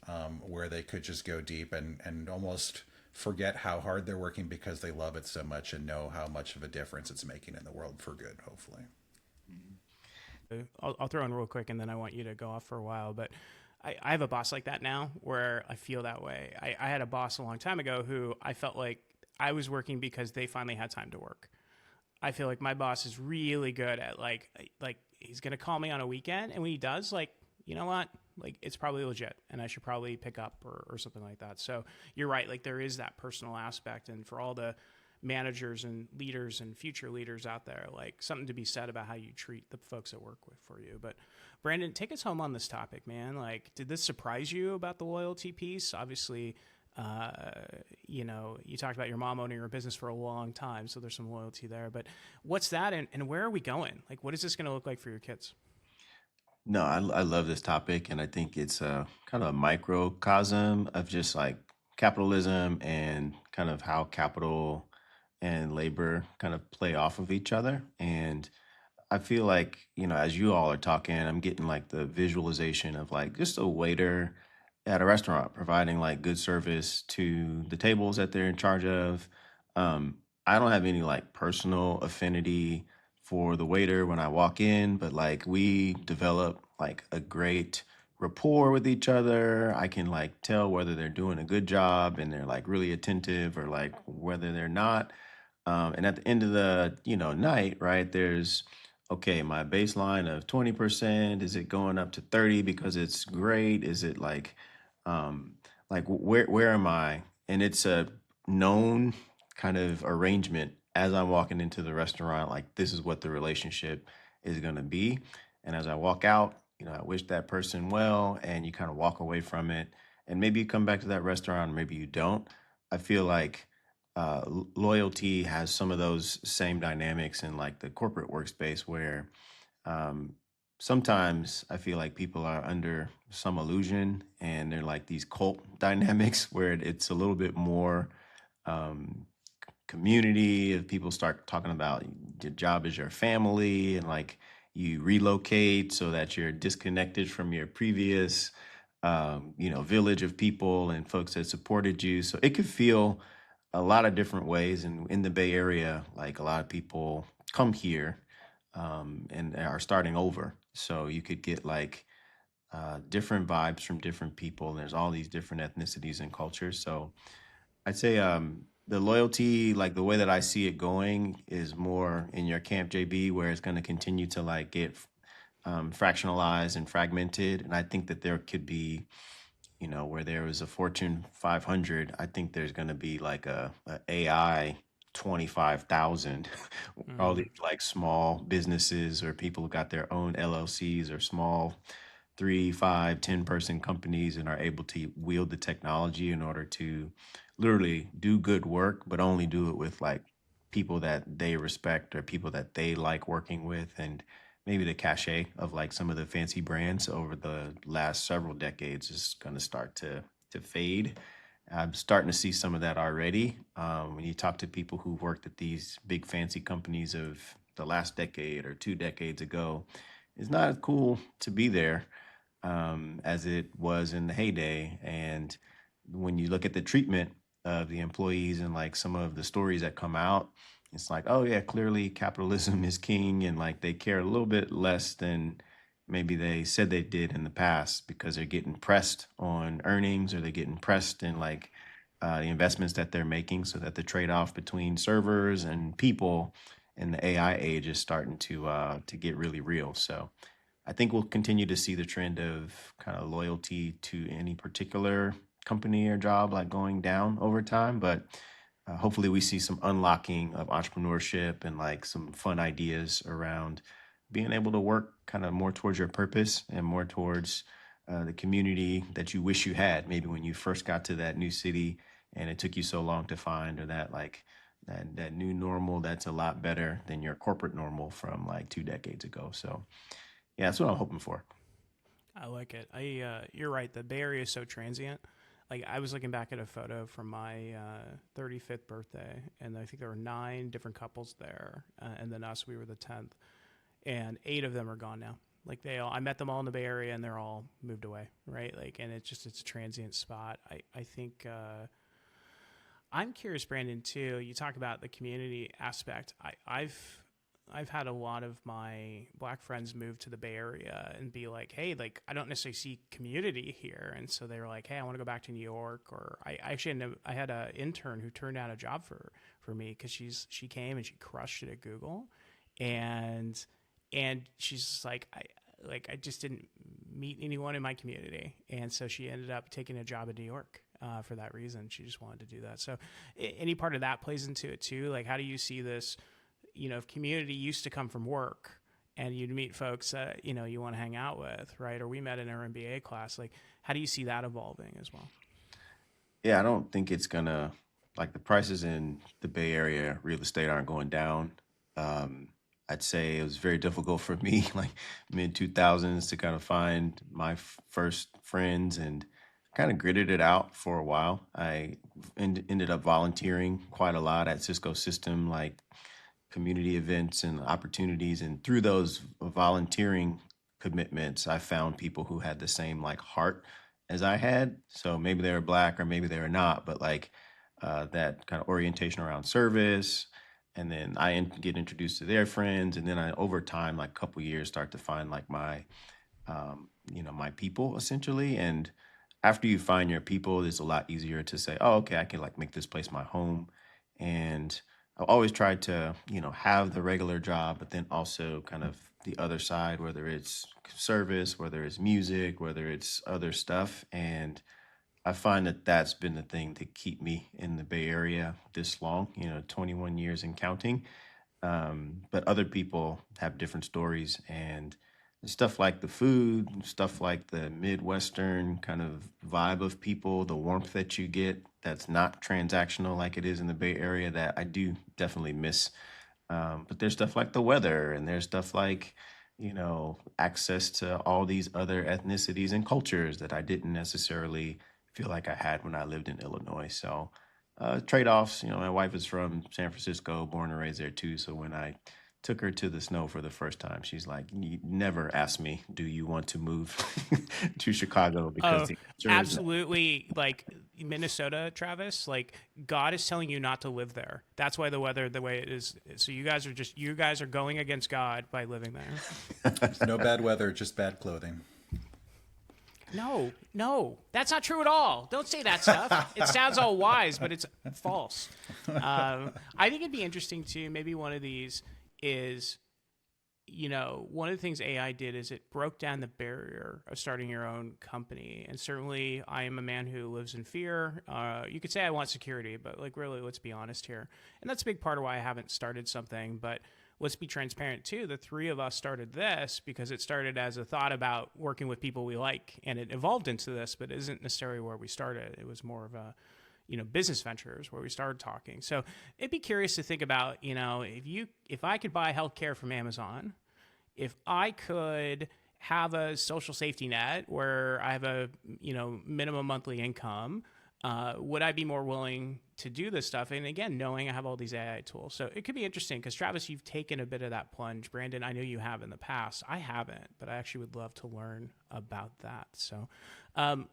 where they could just go deep and almost forget how hard they're working because they love it so much and know how much of a difference it's making in the world for good, hopefully. I'll throw in real quick, and then I want you to go off for a while. But I have a boss like that now where I feel that way. I had a boss a long time ago who I felt like I was working because they finally had time to work. I feel like my boss is really good at like he's going to call me on a weekend, and when he does, like, you know what? Like, it's probably legit and I should probably pick up or something like that. So you're right. Like, there is that personal aspect. And for all the managers and leaders and future leaders out there, like, something to be said about how you treat the folks that work with for you. But Brandon, take us home on this topic, man. Like, did this surprise you about the loyalty piece? Obviously, you talked about your mom owning her business for a long time, so there's some loyalty there. But what's that, and where are we going? Like, what is this going to look like for your kids? No, I love this topic, and I think it's a kind of a microcosm of just like capitalism and kind of how capital and labor kind of play off of each other. And I feel like, as you all are talking, I'm getting like the visualization of like just a waiter at a restaurant providing like good service to the tables that they're in charge of. I don't have any like personal affinity for the waiter when I walk in, but like we develop like a great rapport with each other. I can like tell whether they're doing a good job and they're like really attentive or like whether they're not. And at the end of the night, right, there's okay, my baseline of 20%, is it going up to 30 because it's great? Is it um where am I? And it's a known kind of arrangement as I'm walking into the restaurant, like this is what the relationship is going to be. And as I walk out, I wish that person well, and you kind of walk away from it. And maybe you come back to that restaurant, maybe you don't. I feel like loyalty has some of those same dynamics in like the corporate workspace where um, sometimes I feel like people are under some illusion and they're like these cult dynamics where it's a little bit more um, community. If people start talking about your job is your family and like you relocate so that you're disconnected from your previous village of people and folks that supported you. So it could feel a lot of different ways. And in the Bay Area, like a lot of people come here and are starting over. So you could get like different vibes from different people. There's all these different ethnicities and cultures. So I'd say the loyalty, like the way that I see it going, is more in your camp, JB, where it's going to continue to like get fractionalized and fragmented. And I think that there could be, where there was a Fortune 500, I think there's going to be like a AI 25,000, all these like small businesses or people who got their own LLCs or small 3, 5, 10 person companies and are able to wield the technology in order to literally do good work, but only do it with like people that they respect or people that they like working with. And maybe the cachet of like some of the fancy brands over the last several decades is going to start to fade. I'm starting to see some of that already. When you talk to people who've worked at these big fancy companies of the last decade or 2 decades ago, it's not as cool to be there as it was in the heyday. And when you look at the treatment of the employees and like some of the stories that come out, it's like, oh yeah, clearly capitalism is king, and like they care a little bit less than maybe they said they did in the past because they're getting pressed on earnings or they're getting pressed in like the investments that they're making, so that the trade-off between servers and people and the AI age is starting to get really real. So I think we'll continue to see the trend of kind of loyalty to any particular company or job like going down over time, but hopefully we see some unlocking of entrepreneurship and like some fun ideas around being able to work kind of more towards your purpose and more towards the community that you wish you had maybe when you first got to that new city and it took you so long to find, or that like that new normal that's a lot better than your corporate normal from like 2 decades ago. So yeah, that's what I'm hoping for. I like it. You're right. The Bay Area is so transient. Like I was looking back at a photo from my 35th birthday, and I think there were 9 different couples there, and then us, we were the 10th, and 8 of them are gone now. Like I met them all in the Bay Area, and they're all moved away, right? Like, and it's a transient spot. I think I'm curious, Brandon, too. You talk about the community aspect. I've had a lot of my Black friends move to the Bay Area and be like, hey, like, I don't necessarily see community here. And so they were like, hey, I want to go back to New York. Or I had an intern who turned down a job for me because she came and she crushed it at Google. And she's just like, I just didn't meet anyone in my community. And so she ended up taking a job in New York for that reason. She just wanted to do that. So any part of that plays into it too. Like, how do you see this? You know, if community used to come from work and you'd meet folks that, you know, you want to hang out with, right? Or we met in our MBA class. Like, how do you see that evolving as well? Yeah, I don't think it's gonna, like, the prices in the Bay Area real estate aren't going down. I'd say it was very difficult for me, like mid 2000s, to kind of find my first friends, and kind of gritted it out for a while. I ended up volunteering quite a lot at Cisco System, like community events and opportunities. And through those volunteering commitments, I found people who had the same like heart as I had. So maybe they were Black or maybe they were not, but like that kind of orientation around service. And then get introduced to their friends. And then over time, like a couple years, start to find like my, my people essentially. And after you find your people, it's a lot easier to say, oh, okay, I can like make this place my home. And I've always tried to, have the regular job, but then also kind of the other side, whether it's service, whether it's music, whether it's other stuff. And I find that that's been the thing to keep me in the Bay Area this long, 21 years and counting. But other people have different stories, and stuff like the food, stuff like the Midwestern kind of vibe of people, the warmth that you get that's not transactional like it is in the Bay Area, that I do definitely miss. But there's stuff like the weather, and there's stuff like, access to all these other ethnicities and cultures that I didn't necessarily feel like I had when I lived in Illinois. So trade-offs, my wife is from San Francisco, born and raised there too. So when I took her to the snow for the first time, she's like, you never asked me, do you want to move to Chicago? Because the answer is no. Absolutely. Like Minnesota, Travis, like God is telling you not to live there. That's why the weather the way it is. So you guys are going against God by living there. No bad weather, just bad clothing. No, that's not true at all. Don't say that stuff. It sounds all wise, but it's false. I think it'd be interesting too. Maybe one of these is, one of the things AI did is it broke down the barrier of starting your own company. And certainly I am a man who lives in fear. You could say I want security, but like really, let's be honest here. And that's a big part of why I haven't started something, but let's be transparent too. The 3 of us started this because it started as a thought about working with people we like, and it evolved into this, but it isn't necessarily where we started. It was more of a, business ventures where we started talking. So it'd be curious to think about, if I could buy healthcare from Amazon, if I could have a social safety net where I have a, minimum monthly income, would I be more willing to do this stuff? And again, knowing I have all these AI tools. So it could be interesting because Travis, you've taken a bit of that plunge. Brandon, I know you have in the past. I haven't, but I actually would love to learn about that. So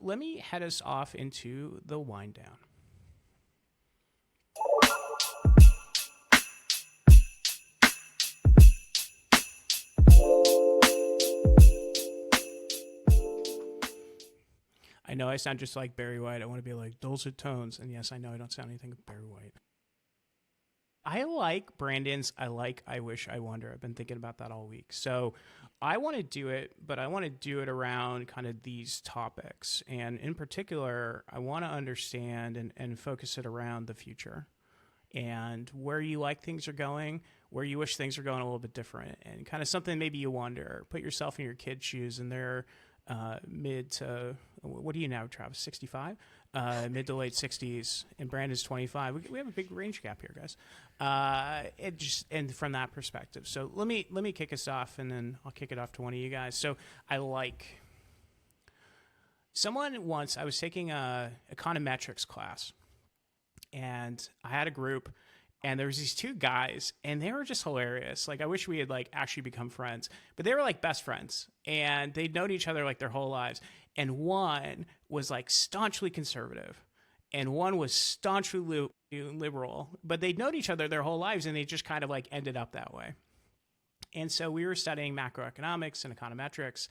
let me head us off into the wind down. I know I sound just like Barry White. I want to be like dulcet tones. And yes, I know I don't sound anything like Barry White. I like Brandon's. I wish, I wonder. I've been thinking about that all week. So I want to do it, but I want to do it around kind of these topics. And in particular, I want to understand and focus it around the future and where you like things are going, where you wish things are going a little bit different, and kind of something maybe you wonder. Put yourself in your kid's shoes, and they're mid to, what are you now, Travis? 65, mid to late 60s, and Brandon's 25. We have a big range gap here, guys. And from that perspective. So let me kick us off, and then I'll kick it off to one of you guys. So I like someone once. I was taking a econometrics class, and I had a group, and there was these two guys, and they were just hilarious. Like, I wish we had like actually become friends, but they were like best friends, and they'd known each other like their whole lives. And one was like staunchly conservative, and one was staunchly liberal, but they'd known each other their whole lives, and they just kind of like ended up that way. And so we were studying macroeconomics and econometrics.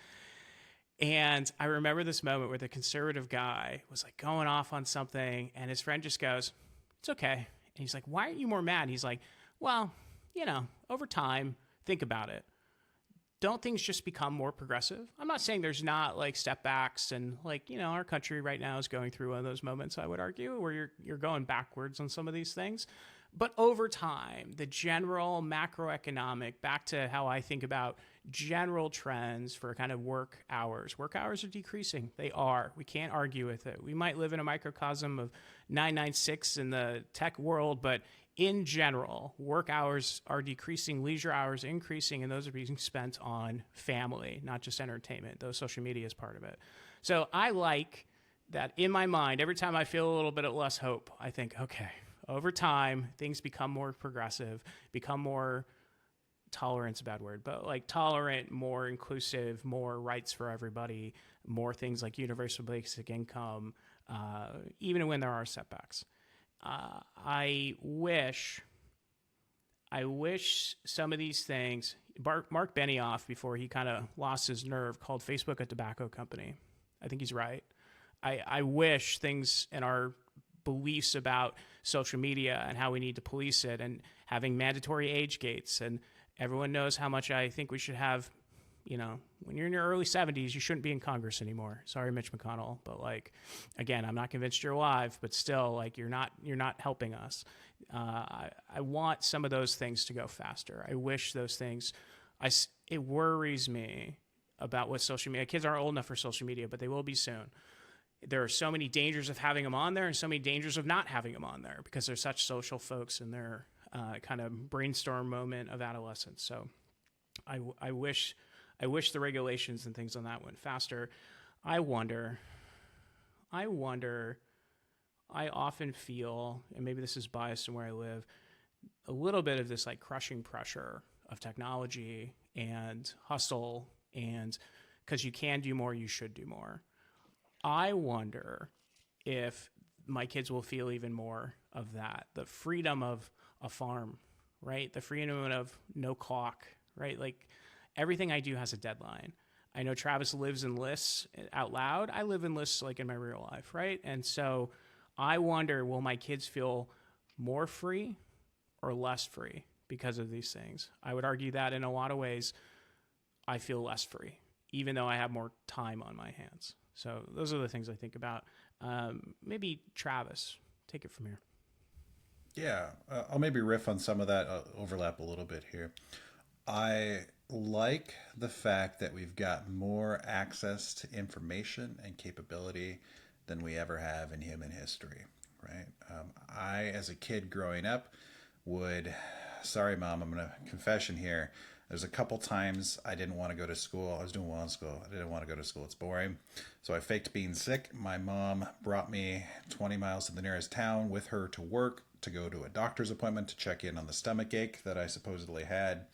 And I remember this moment where the conservative guy was like going off on something, and his friend just goes, "It's okay." And he's like, "Why aren't you more mad?" And he's like, "Well, over time, think about it. Don't things just become more progressive?" I'm not saying there's not like step backs, and like, our country right now is going through one of those moments, I would argue, where you're going backwards on some of these things. But over time, the general macroeconomic, back to how I think about general trends for kind of work hours are decreasing. They are. We can't argue with it. We might live in a microcosm of 996 in the tech world, but in general, work hours are decreasing, leisure hours increasing, and those are being spent on family, not just entertainment, though social media is part of it. So I like that in my mind. Every time I feel a little bit of less hope, I think, okay, over time, things become more progressive, become more, tolerant's a bad word, but like tolerant, more inclusive, more rights for everybody, more things like universal basic income, even when there are setbacks. I wish some of these things, Mark Benioff, before he kind of lost his nerve, called Facebook a tobacco company. I think he's right. I wish things in our beliefs about social media and how we need to police it, and having mandatory age gates, and everyone knows how much I think we should have, when you're in your early 70s, you shouldn't be in Congress anymore. Sorry, Mitch McConnell, but like, again, I'm not convinced you're alive, but still, like, you're not helping us. I want some of those things to go faster. I wish those things, it worries me about what social media, kids aren't old enough for social media, but they will be soon. There are so many dangers of having them on there, and so many dangers of not having them on there, because they're such social folks in their kind of brainstorm moment of adolescence. So I wish the regulations and things on that went faster. I often feel, and maybe this is biased in where I live, a little bit of this like crushing pressure of technology and hustle, and because you can do more, you should do more. I wonder if my kids will feel even more of that, the freedom of a farm, right? The freedom of no clock, right? Like, everything I do has a deadline. I know Travis lives in lists out loud. I live in lists like in my real life, right? And so I wonder, will my kids feel more free or less free because of these things? I would argue that in a lot of ways, I feel less free, even though I have more time on my hands. So those are the things I think about. Maybe Travis, take it from here. Yeah, I'll maybe riff on some of that, overlap a little bit here. I like the fact that we've got more access to information and capability than we ever have in human history, right? I, as a kid growing up, sorry, Mom, I'm going to confession here. There's a couple times I didn't want to go to school. I was doing well in school. I didn't want to go to school. It's boring. So I faked being sick. My mom brought me 20 miles to the nearest town with her to work, to go to a doctor's appointment, to check in on the stomach ache that I supposedly had,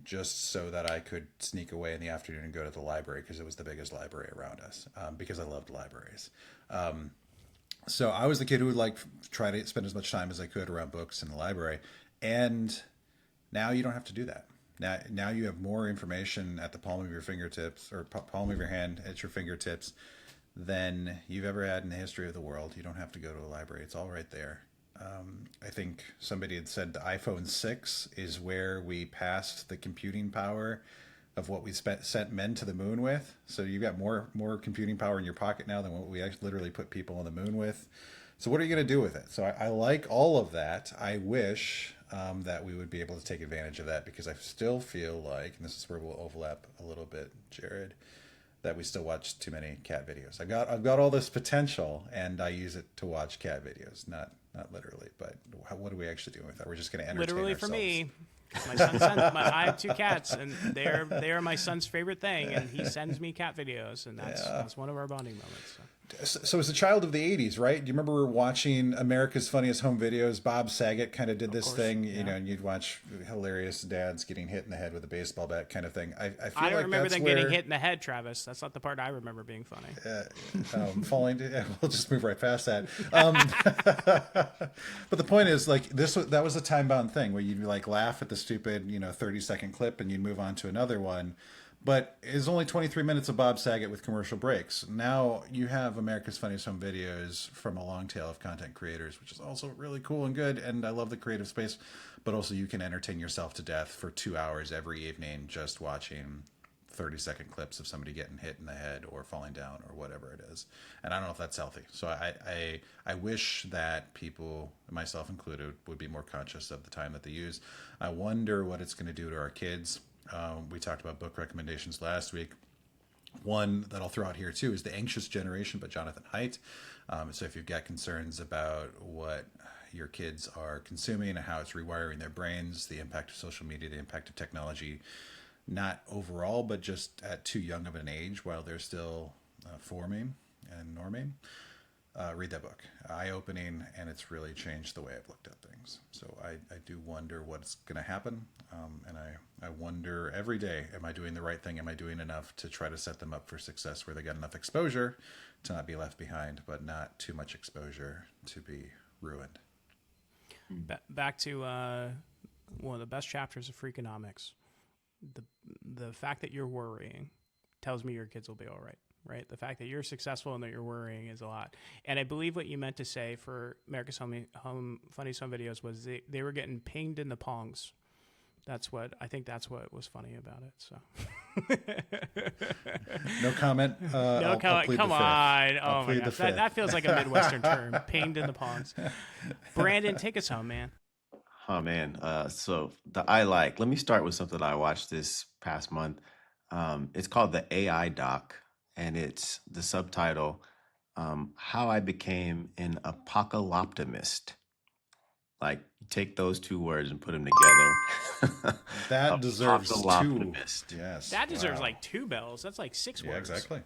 just so that I could sneak away in the afternoon and go to the library, because it was the biggest library around us, because I loved libraries. So I was the kid who would like try to spend as much time as I could around books in the library. And now you don't have to do that. Now you have more information at the palm of your fingertips, or palm of your hand at your fingertips, than you've ever had in the history of the world. You don't have to go to a library. It's all right there. I think somebody had said the iPhone 6 is where we passed the computing power of what we sent men to the moon with. So you've got more computing power in your pocket now than what we actually literally put people on the moon with. So what are you going to do with it? So I like all of that. I wish that we would be able to take advantage of that, because I still feel like, and this is where we'll overlap a little bit, Jared, that we still watch too many cat videos. I've got all this potential, and I use it to watch cat videos, not literally, but what are we actually doing with that? We're just going to entertain Literally ourselves. for me. I have 2 cats, and they are my son's favorite thing, and he sends me cat videos, and that's one of our bonding moments. So as a child of the 80s, right? Do you remember watching America's Funniest Home Videos? Bob Saget kind of did this thing, you know, and you'd watch hilarious dads getting hit in the head with a baseball bat kind of thing. I feel I don't like remember that's them where, getting hit in the head, Travis. That's not the part I remember being funny. falling. We'll just move right past that. But the point is, like, that was a time-bound thing where you'd like laugh at the stupid, 30-second clip, and you'd move on to another one. But it's only 23 minutes of Bob Saget with commercial breaks. Now you have America's Funniest Home Videos from a long tail of content creators, which is also really cool and good. And I love the creative space. But also you can entertain yourself to death for 2 hours every evening just watching 30-second clips of somebody getting hit in the head or falling down or whatever it is. And I don't know if that's healthy. So I wish that people, myself included, would be more conscious of the time that they use. I wonder what it's going to do to our kids. We talked about book recommendations last week. One that I'll throw out here too is The Anxious Generation by Jonathan Haidt. So if you've got concerns about what your kids are consuming and how it's rewiring their brains, the impact of social media, the impact of technology, not overall, but just at too young of an age while they're still forming and norming, read that book. Eye-opening, and it's really changed the way I've looked at things. So I do wonder what's going to happen. And I wonder every day, am I doing the right thing? Am I doing enough to try to set them up for success where they get enough exposure to not be left behind, but not too much exposure to be ruined? Back to one of the best chapters of Freakonomics. The fact that you're worrying tells me your kids will be all right. Right? The fact that you're successful and that you're worrying is a lot. And I believe what you meant to say for America's Funniest Home Videos was they were getting pinged in the pongs. I think that's what was funny about it. So no comment. No comment. Come on. Oh my gosh. That feels like a Midwestern term. Pinged in the pongs. Brandon, take us home, man. Oh man. So let me start with something I watched this past month. It's called the AI Doc. And it's the subtitle, How I Became an Apocalyptimist. Like, take those 2 words and put them together. That deserves 2. Yes. That deserves like 2 bells. That's like 6 words. Yeah, exactly.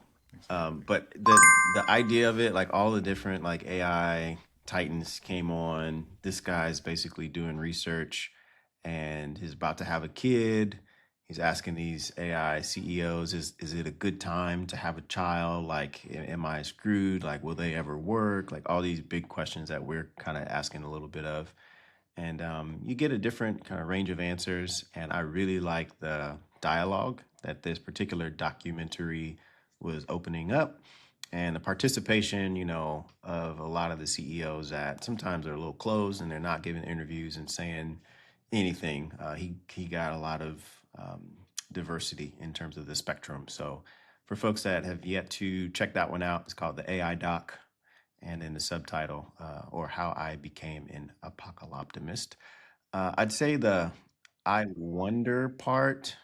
But the idea of it, like all the different like AI titans came on. This guy's basically doing research, and he's about to have a kid. He's asking these AI CEOs, is it a good time to have a child? Like, am I screwed? Like, will they ever work? Like, all these big questions that we're kind of asking a little bit of. And you get a different kind of range of answers. And I really like the dialogue that this particular documentary was opening up. And the participation, of a lot of the CEOs that sometimes are a little closed and they're not giving interviews and saying anything. He got a lot of diversity in terms of the spectrum. So for folks that have yet to check that one out, it's called the AI Doc, and in the subtitle, or How I Became an Apocalyptimist. I'd say the I wonder part,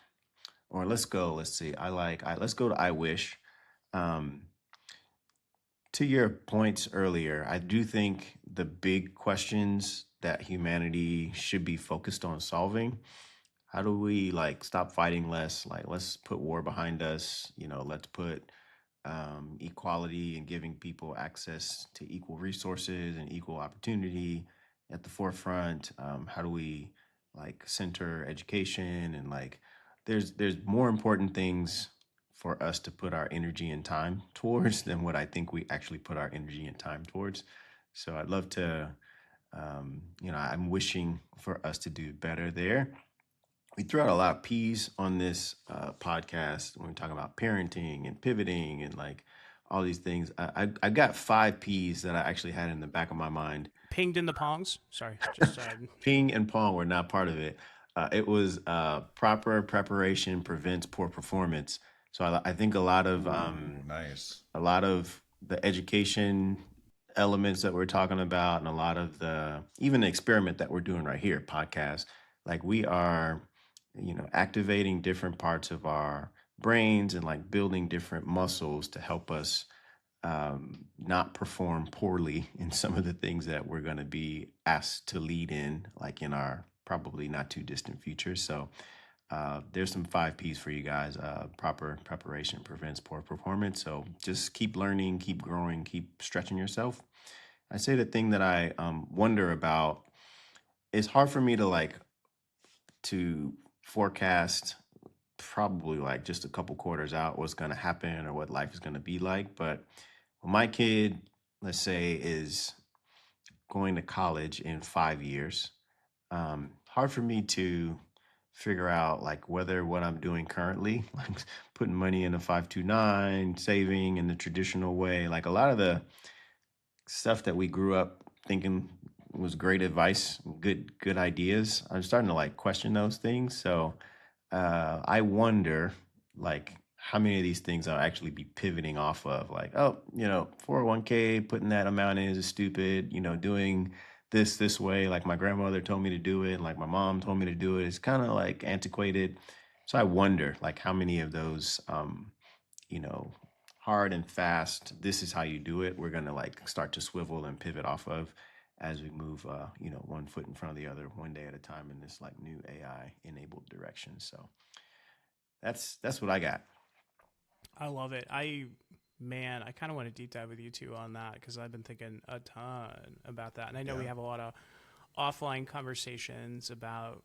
or let's go to I wish. To your points earlier, I do think the big questions that humanity should be focused on solving. How do we stop fighting less? Like, let's put war behind us. Let's put equality and giving people access to equal resources and equal opportunity at the forefront. How do we center education and there's more important things for us to put our energy and time towards than what I think we actually put our energy and time towards. So I'd love to, I'm wishing for us to do better there. We threw out a lot of P's on this podcast when we talk about parenting and pivoting and all these things. I got 5 P's that I actually had in the back of my mind Pinged in the pongs. Sorry, just Ping and Pong were not part of it. It was proper preparation prevents poor performance. So I think Nice. a lot of the education elements that we're talking about, and a lot of the even the experiment that we're doing right here, podcast, like we are, activating different parts of our brains and like building different muscles to help us not perform poorly in some of the things that we're going to be asked to lead in, like in our probably not too distant future. So there's some 5 P's for you guys. Proper preparation prevents poor performance. So just keep learning, keep growing, keep stretching yourself. I say the thing that I wonder about, it's hard for me to forecast probably like just a couple quarters out what's going to happen or what life is going to be like. But when my kid, let's say, is going to college in 5 years, hard for me to figure out like whether what I'm doing currently, like putting money in a 529, saving in the traditional way, like a lot of the stuff that we grew up thinking was great advice, good ideas. I'm starting to like question those things. So I wonder like how many of these things I'll actually be pivoting off of, like, 401k, putting that amount in is stupid, doing this way, like my grandmother told me to do it, and like my mom told me to do it. It's kind of like antiquated. So I wonder like how many of those, hard and fast, this is how you do it, we're going to like start to swivel and pivot off of as we move, one foot in front of the other, one day at a time in this like new AI enabled direction. So that's what I got. I love it. I kind of want to deep dive with you two on that, because I've been thinking a ton about that. And I know we have a lot of offline conversations about,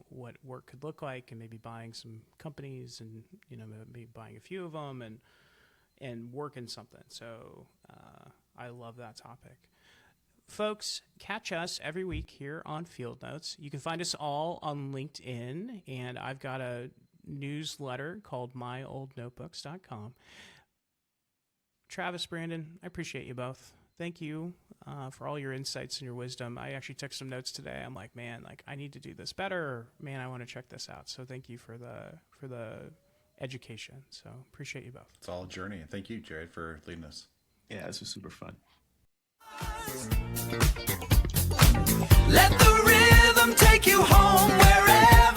what work could look like, and maybe buying some companies and, maybe buying a few of them and working something. So I love that topic. Folks, catch us every week here on Field Notes. You can find us all on LinkedIn, and I've got a newsletter called myoldnotebooks.com. Travis, Brandon, I appreciate you both. Thank you for all your insights and your wisdom. I actually took some notes today. I'm like, man, like I need to do this better. Or, man, I want to check this out. So thank you for the education. So appreciate you both. It's all a journey. And thank you, Jarad, for leading us. Yeah, this was super fun. Let the rhythm take you home wherever